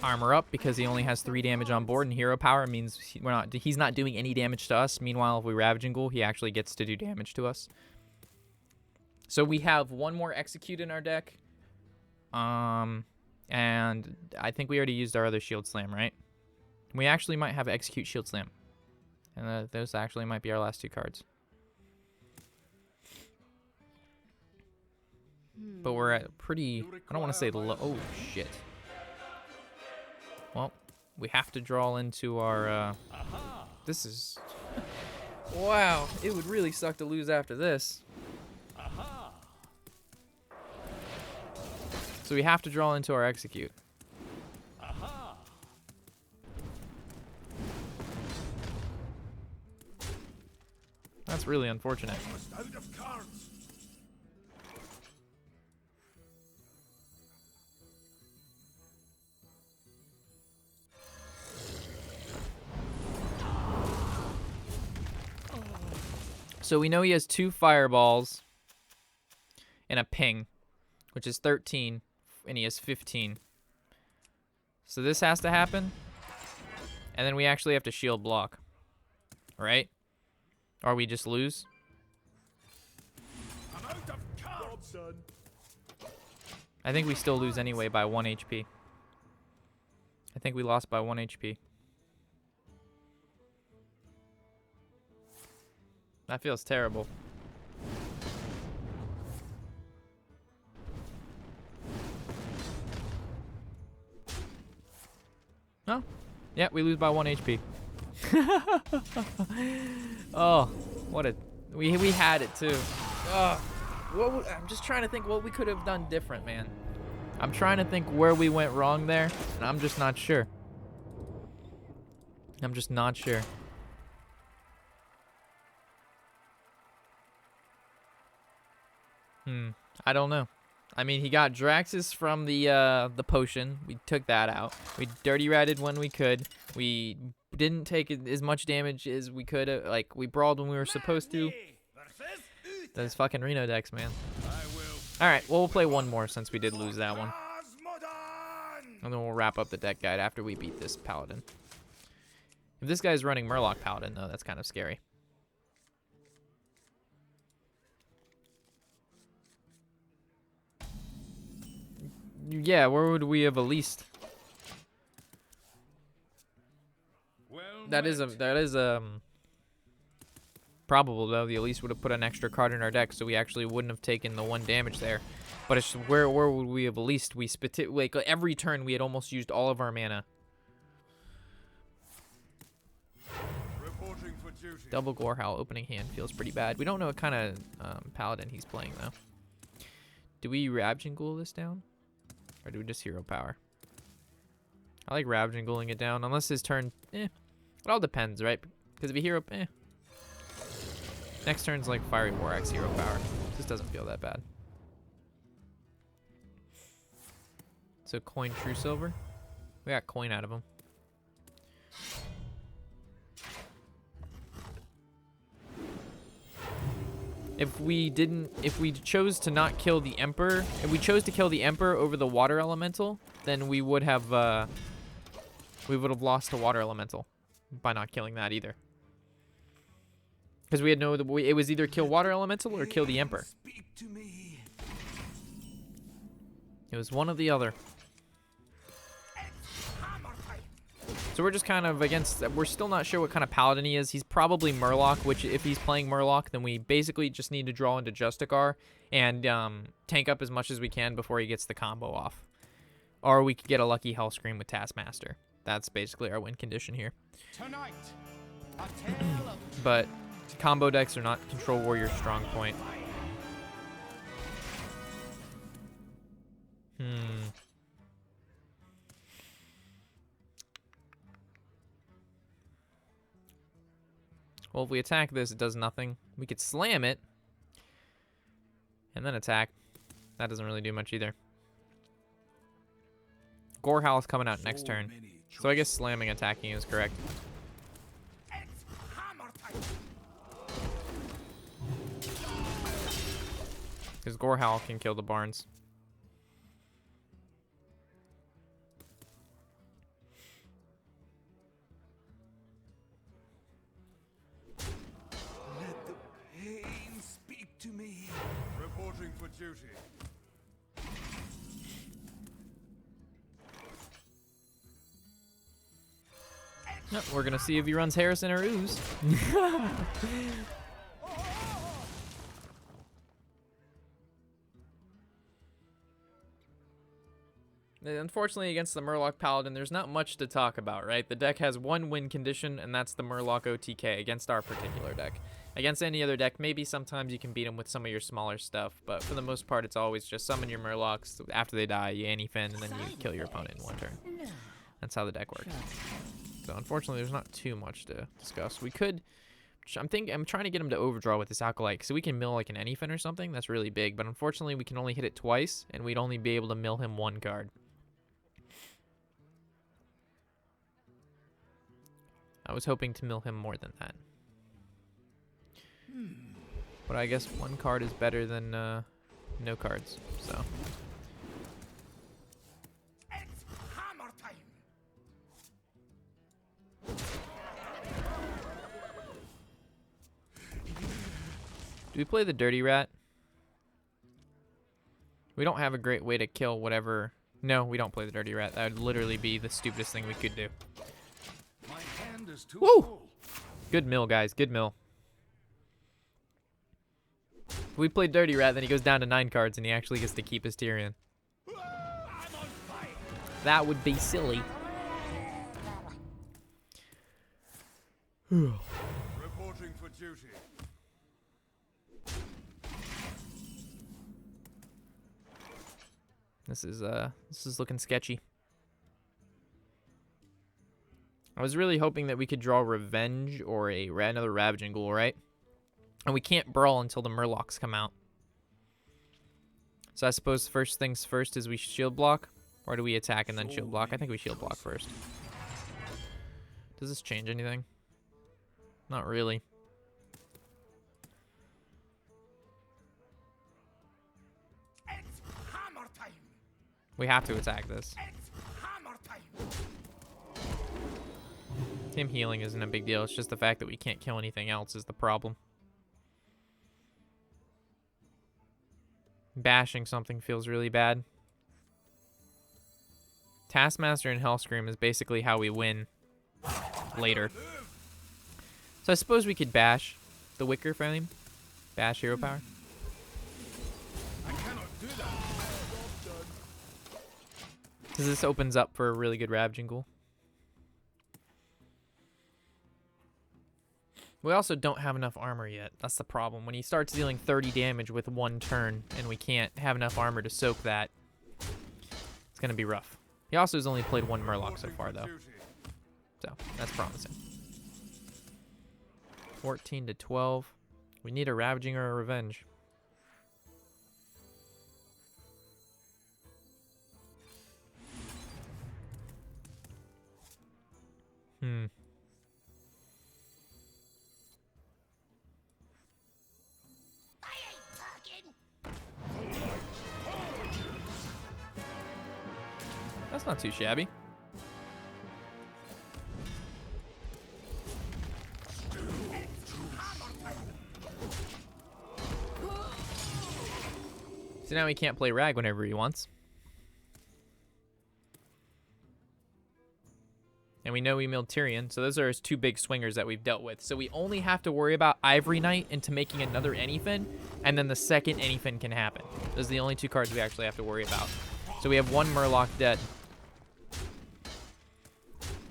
Armor up because he only has 3 damage on board, and hero power means he's not doing any damage to us. Meanwhile, if we Ravaging Ghoul, he actually gets to do damage to us. So we have one more Execute in our deck. And I think we already used our other Shield Slam, right? We actually might have Execute Shield Slam. And those actually might be our last 2 cards. But we're at pretty, I don't want to say low. Oh, shit. Well, we have to draw into our, this is, wow, it would really suck to lose after this. So we have to draw into our Execute. That's really unfortunate.
almost out of cards.
So we know he has 2 fireballs and a ping, which is 13, and he has 15. So this has to happen, and then we actually have to shield block, right? Or we just lose.
I'm out of cards, son.
I think we still lose anyway by 1 HP. I think we lost by 1 HP. That feels terrible. No? Yeah, we lose by 1 HP. Oh, what a we had it too. I'm just trying to think what we could have done different, man. I'm trying to think where we went wrong there, and I'm just not sure. I'm just not sure. I don't know. I mean, he got Draxus from the potion. We took that out. We dirty ratted when we could. We didn't take as much damage as we could. Like, we brawled when we were supposed to. Those fucking Reno decks, man. All right, well, we'll play one more since we did lose that one. And then we'll wrap up the deck guide after we beat this Paladin. If this guy's running Murloc Paladin, though, that's kind of scary. Yeah, where would we have least? That is probable though. The Elise would have put an extra card in our deck, so we actually wouldn't have taken the 1 damage there. But it's where would we have least? We spit it like every turn we had almost used all of our mana.
Reporting for duty.
Double Gorehowl opening hand feels pretty bad. We don't know what kind of Paladin he's playing though. Do we Rabjingul this down? Or do we just hero power? I like Rabjinguling it down, unless his turn, It all depends, right? Because if he hero, Next turn's like Fiery Warshack's hero power. This doesn't feel that bad. So coin True Silver. We got coin out of him. If we chose to not kill the Emperor, if we chose to kill the Emperor over the Water Elemental, then we would have lost to Water Elemental by not killing that either. Because we had it was either kill Water Elemental or kill the Emperor.
Speak to me.
It was one or the other. So we're just kind of against, we're still not sure what kind of Paladin he is. He's probably Murloc, which if he's playing Murloc, then we basically just need to draw into Justicar and tank up as much as we can before he gets the combo off. Or we could get a lucky Hellscream with Taskmaster. That's basically our win condition here.
Tonight, a tale of
But combo decks are not Control Warrior's strong point. Well, if we attack this, it does nothing. We could slam it and then attack. That doesn't really do much either. Gorehowl is coming out next turn. So I guess slamming attacking is correct. Because Gorehowl can kill the Barnes.
let the pain speak to me. Reporting for duty.
No, we're going to see if he runs Harrison or Ooze. Unfortunately, against the Murloc Paladin, there's not much to talk about, right? The deck has one win condition, and that's the Murloc OTK against our particular deck. Against any other deck, maybe sometimes you can beat them with some of your smaller stuff, but for the most part, it's always just summon your Murlocs. After they die, you anti-fin, and then you kill your opponent in 1 turn. That's how the deck works. So unfortunately, there's not too much to discuss. We could... I'm trying to get him to overdraw with this Acolyte, so we can mill like an Anyfin or something. That's really big, but unfortunately, we can only hit it twice, and we'd only be able to mill him 1 card. I was hoping to mill him more than that. But I guess 1 card is better than no cards, so...
It's hammer time.
Do we play the Dirty Rat? We don't have a great way to kill whatever... No, we don't play the Dirty Rat. That would literally be the stupidest thing we could do.
My hand is too
Woo!
full.
Good mill, guys. Good mill. If we play Dirty Rat, then he goes down to 9 cards and he actually gets to keep his Tyrion.
I'm on fire.
That would be silly.
Reporting for duty.
This is looking sketchy. I was really hoping that we could draw Revenge or another Ravaging Ghoul, right? And we can't brawl until the Murlocs come out. So I suppose first things first is we shield block, or do we attack and then shield block? I think we shield block first. Does this change anything? Not really.
It's hammer time.
We have to attack this.
It's hammer time.
Him healing isn't a big deal. It's just the fact that we can't kill anything else is the problem. Bashing something feels really bad. Taskmaster and Hellscream is basically how we win later. So I suppose we could bash the Wicker Frame. Bash hero power.
I cannot do that.
Because this opens up for a really good Ravaging Ghoul. We also don't have enough armor yet. That's the problem. When he starts dealing 30 damage with one turn and we can't have enough armor to soak that, it's going to be rough. He also has only played one Murloc so far, though. So, that's promising. 14 to 12. We need a Ravaging or a Revenge. That's not too shabby. So now he can't play Rag whenever he wants. And we know we milled Tyrion, so those are his two big swingers that we've dealt with. So we only have to worry about Ivory Knight into making another Anyfin, and then the second Anyfin can happen. Those are the only two cards we actually have to worry about. So we have one Murloc dead.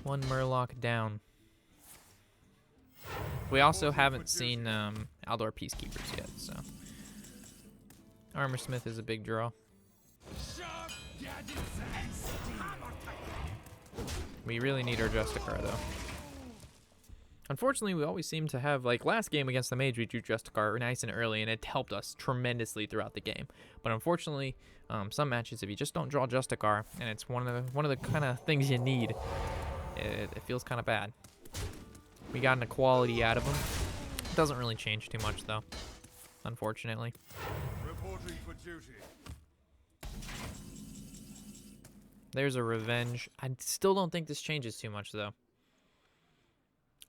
One Murloc down. We also haven't seen Aldor Peacekeepers yet, so. Armorsmith is a big draw. We really need our Justicar, though. Unfortunately, we always seem to have, like last game against the Mage, we drew Justicar nice and early, and it helped us tremendously throughout the game. But unfortunately, some matches, if you just don't draw Justicar, and it's one of the kind of things you need, it feels kind of bad. We got an equality out of him. It doesn't really change too much, though, unfortunately.
Reporting for duty.
There's a Revenge. I still don't think this changes too much, though.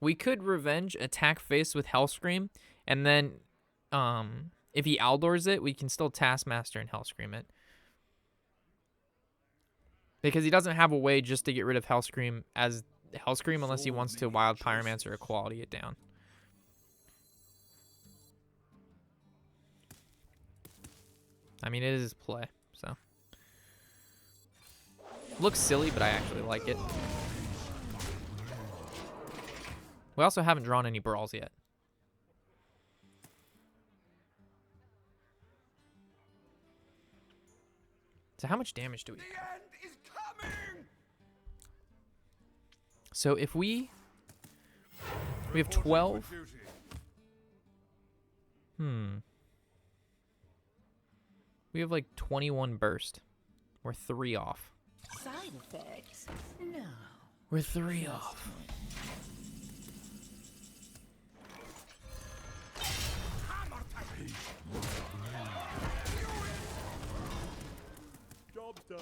We could Revenge, attack face with Hellscream, and then if he Aldors it, we can still Taskmaster and Hellscream it. Because he doesn't have a way just to get rid of Hellscream as Hellscream unless he wants to Wild Pyromancer or Equality it down. I mean, it is his play, so. Looks silly, but I actually like it. We also haven't drawn any brawls yet. So how much damage do we have?
The end is coming.
So if we have 12. We have like 21 burst. We're 3 off.
Side effects? No.
We're 3 off.
Job's done.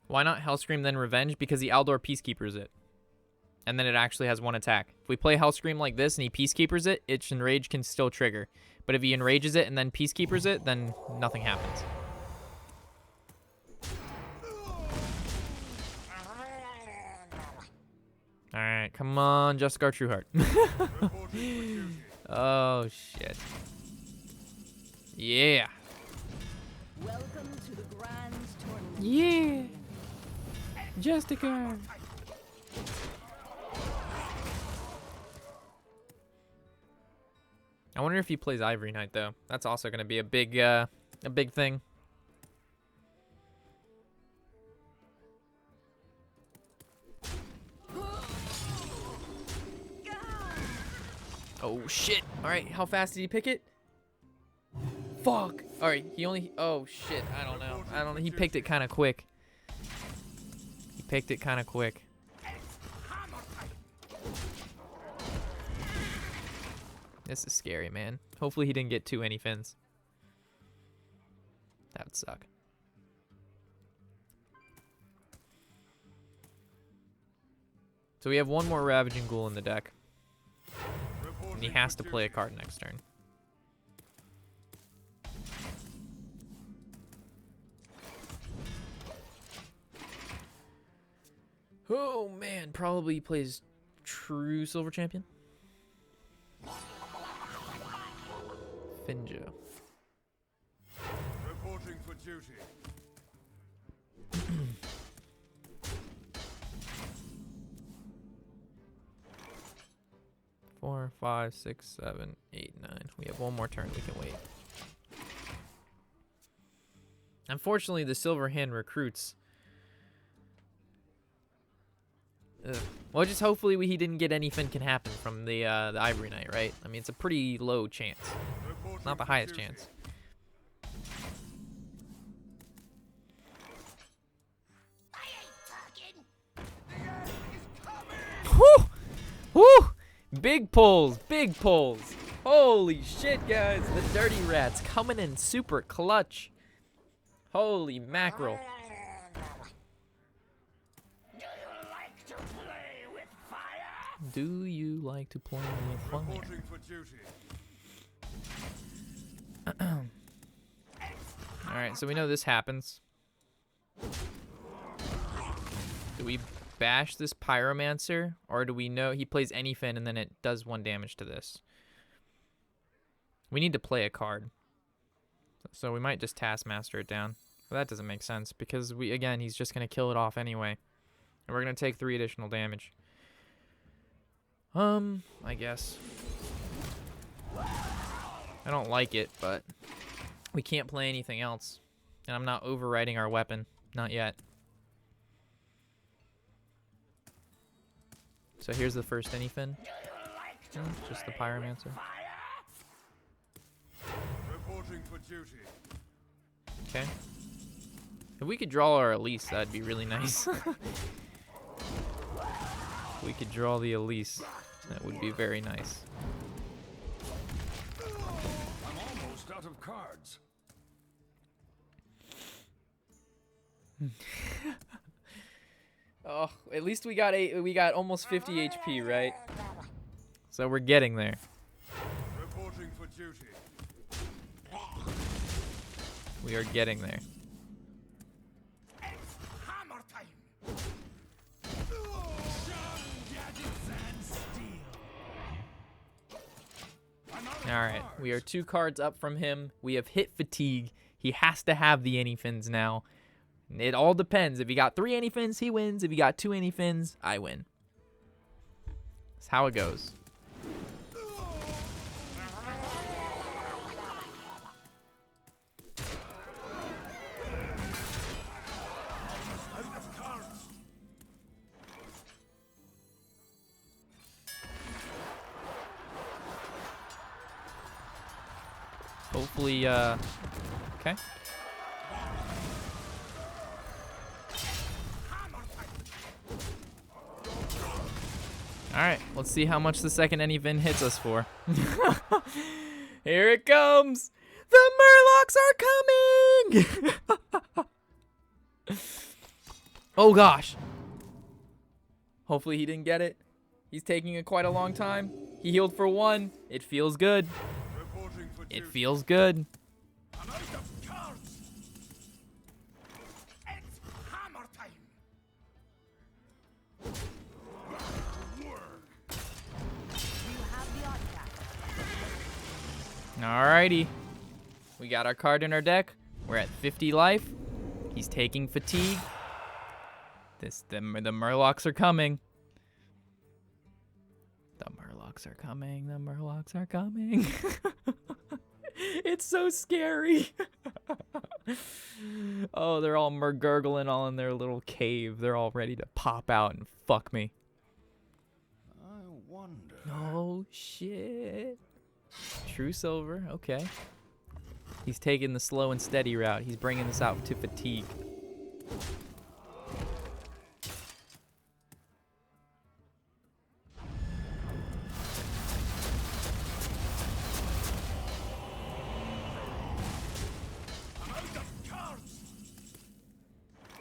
Why not Hellscream then Revenge? Because he Aldor Peacekeepers it. And then it actually has 1 attack. If we play Hellscream like this and he Peacekeepers it, its Enrage can still trigger. But if he Enrages it and then Peacekeepers it, then nothing happens. Alright, come on, Justicar Trueheart. Oh, shit. Yeah.
Welcome to the grand tournament.
Yeah. Jessica. I wonder if he plays Ivory Knight though. That's also gonna be a big thing. Oh shit! All right, how fast did he pick it? Fuck! All right, he only. Oh shit! I don't know. I don't know. He picked it kind of quick. He picked it kind of quick. This is scary, man. Hopefully he didn't get too many fins. That would suck. So we have one more Ravaging Ghoul in the deck. And he has to play a card next turn. Oh man, probably plays True Silver Champion. Finja.
Reporting for duty.
4, 5, 6, 7, 8, 9. We have one more turn. We can wait. Unfortunately, the Silver Hand recruits. Ugh. Well, just hopefully he didn't get anything can happen from the Ivory Knight, right? I mean, it's a pretty low chance. Not the highest chance. Whew! Whew! Big pulls, big pulls. Holy shit, guys. The Dirty Rats coming in super clutch. Holy mackerel. Do you like to play with fire?
Reporting for duty.
Alright, so we know this happens. Do we bash this Pyromancer? Or do we know he plays anything and then it does 1 damage to this? We need to play a card. So we might just Taskmaster it down. But that doesn't make sense because again, he's just going to kill it off anyway. And we're going to take 3 additional damage. I guess. I don't like it, but we can't play anything else. And I'm not overriding our weapon. Not yet. So here's the first anything. Just the Pyromancer.
Reporting for duty.
Okay. If we could draw our Elise, that'd be really nice. We could draw the Elise. That would be very nice.
I'm almost out of cards.
Oh, at least we got almost 50 HP, right? So we're getting there.
Reporting for duty.
We are getting there.
Hammer time.
Alright, we are 2 cards up from him. We have hit fatigue. He has to have the Anyfins now. It all depends. If he got 3 Anyfins, he wins. If he got 2 Anyfins, I win. That's how it goes. Hopefully, okay. Alright, let's see how much the second Anyfin hits us for. Here it comes! The Murlocs are coming! Oh gosh. Hopefully he didn't get it. He's taking quite a long time. He healed for 1. It feels good.
Reporting for
It
duty.
feels good.
I'm out of cards. It's hammer time. Work.
You have the Warshack.
Alrighty. We got our card in our deck. We're at 50 life. He's taking fatigue. The Murlocs are coming. The Murlocs are coming. The Murlocs are coming. It's so scary. Oh, they're all gurgling all in their little cave. They're all ready to pop out and fuck me.
I wonder.
Oh, shit. True silver. Okay. He's taking the slow and steady route. He's bringing this out to fatigue.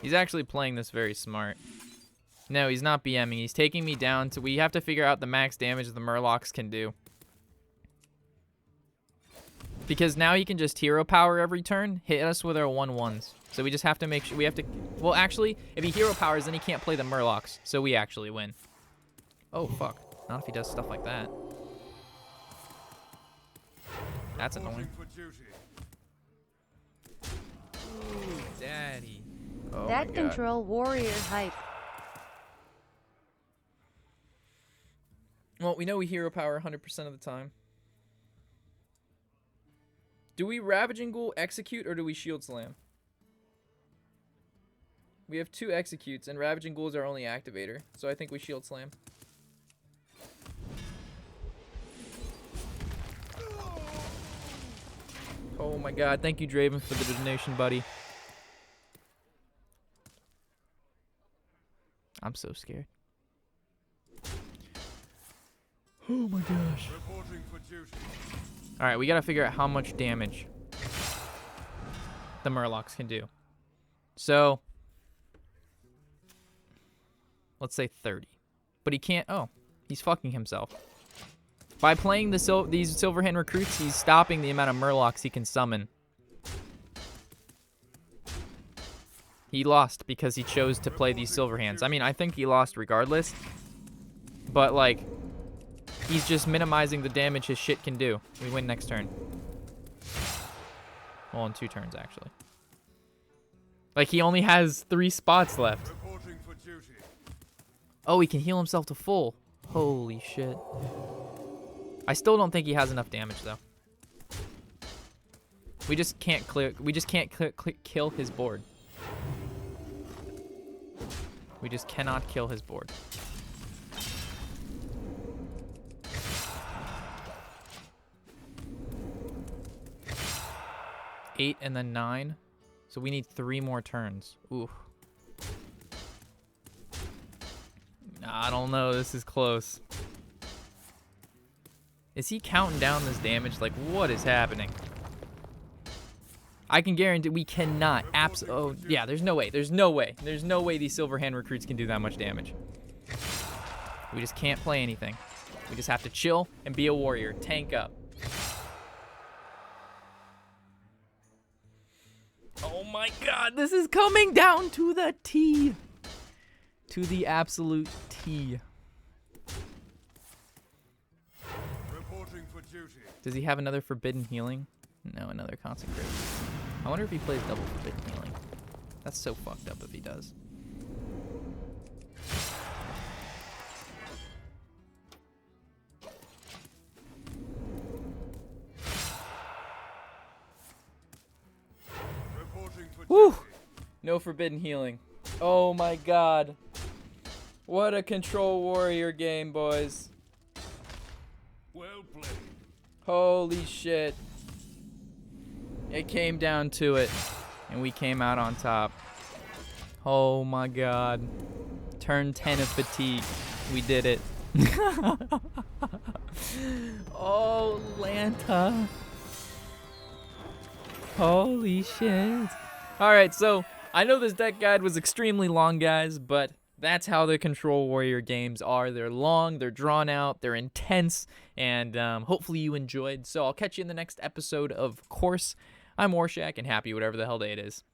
He's actually playing this very smart. No, he's not BMing. He's taking me down to... We have to figure out the max damage the Murlocs can do. Because now he can just hero power every turn, hit us with our 1/1s. So we just have to make sure... We have to... Well, actually, if he hero powers, then he can't play the Murlocs. So we actually win. Oh, fuck. Not if he does stuff like that. That's annoying. Ooh, daddy. Oh
That
my God.
control warrior hype.
Well, we know we hero power 100% of the time. Do we Ravaging Ghoul execute or do we Shield Slam? We have 2 executes and Ravaging Ghoul is our only activator, so I think we Shield Slam. Oh my God, thank you Draven for the donation, buddy. I'm so scared. Oh my gosh. Alright, we gotta figure out how much damage the Murlocs can do. So, let's say 30. But he can't... Oh, he's fucking himself. By playing these Silverhand recruits, he's stopping the amount of Murlocs he can summon. He lost because he chose to play these Silverhands. I mean, I think he lost regardless. But, like, he's just minimizing the damage his shit can do. We win next turn. Well, in 2 turns, actually. Like, he only has 3 spots left. Oh, he can heal himself to full. Holy shit. I still don't think he has enough damage, though. We just can't kill his board. We just cannot kill his board. Eight and then 9. So we need 3 more turns. Ooh. I don't know. This is close. Is he counting down this damage? Like, what is happening? I can guarantee we cannot. Oh, yeah, there's no way. There's no way. There's no way these Silverhand recruits can do that much damage. We just can't play anything. We just have to chill and be a warrior. Tank up. Oh my God, this is coming down to the T. To the absolute T. Does he have another Forbidden Healing? No, another Consecration. I wonder if he plays double Forbidden Healing. That's so fucked up if he does. Woo! No Forbidden Healing. Oh my God. What a Control Warrior game, boys.
Well played.
Holy shit. It came down to it, and we came out on top. Oh my God. Turn 10 of Fatigue. We did it. Oh, Lanta. Holy shit. Alright, so I know this deck guide was extremely long, guys, but that's how the Control Warrior games are. They're long, they're drawn out, they're intense, and hopefully you enjoyed. So I'll catch you in the next episode, of course. I'm Warshack, and happy whatever the hell day it is.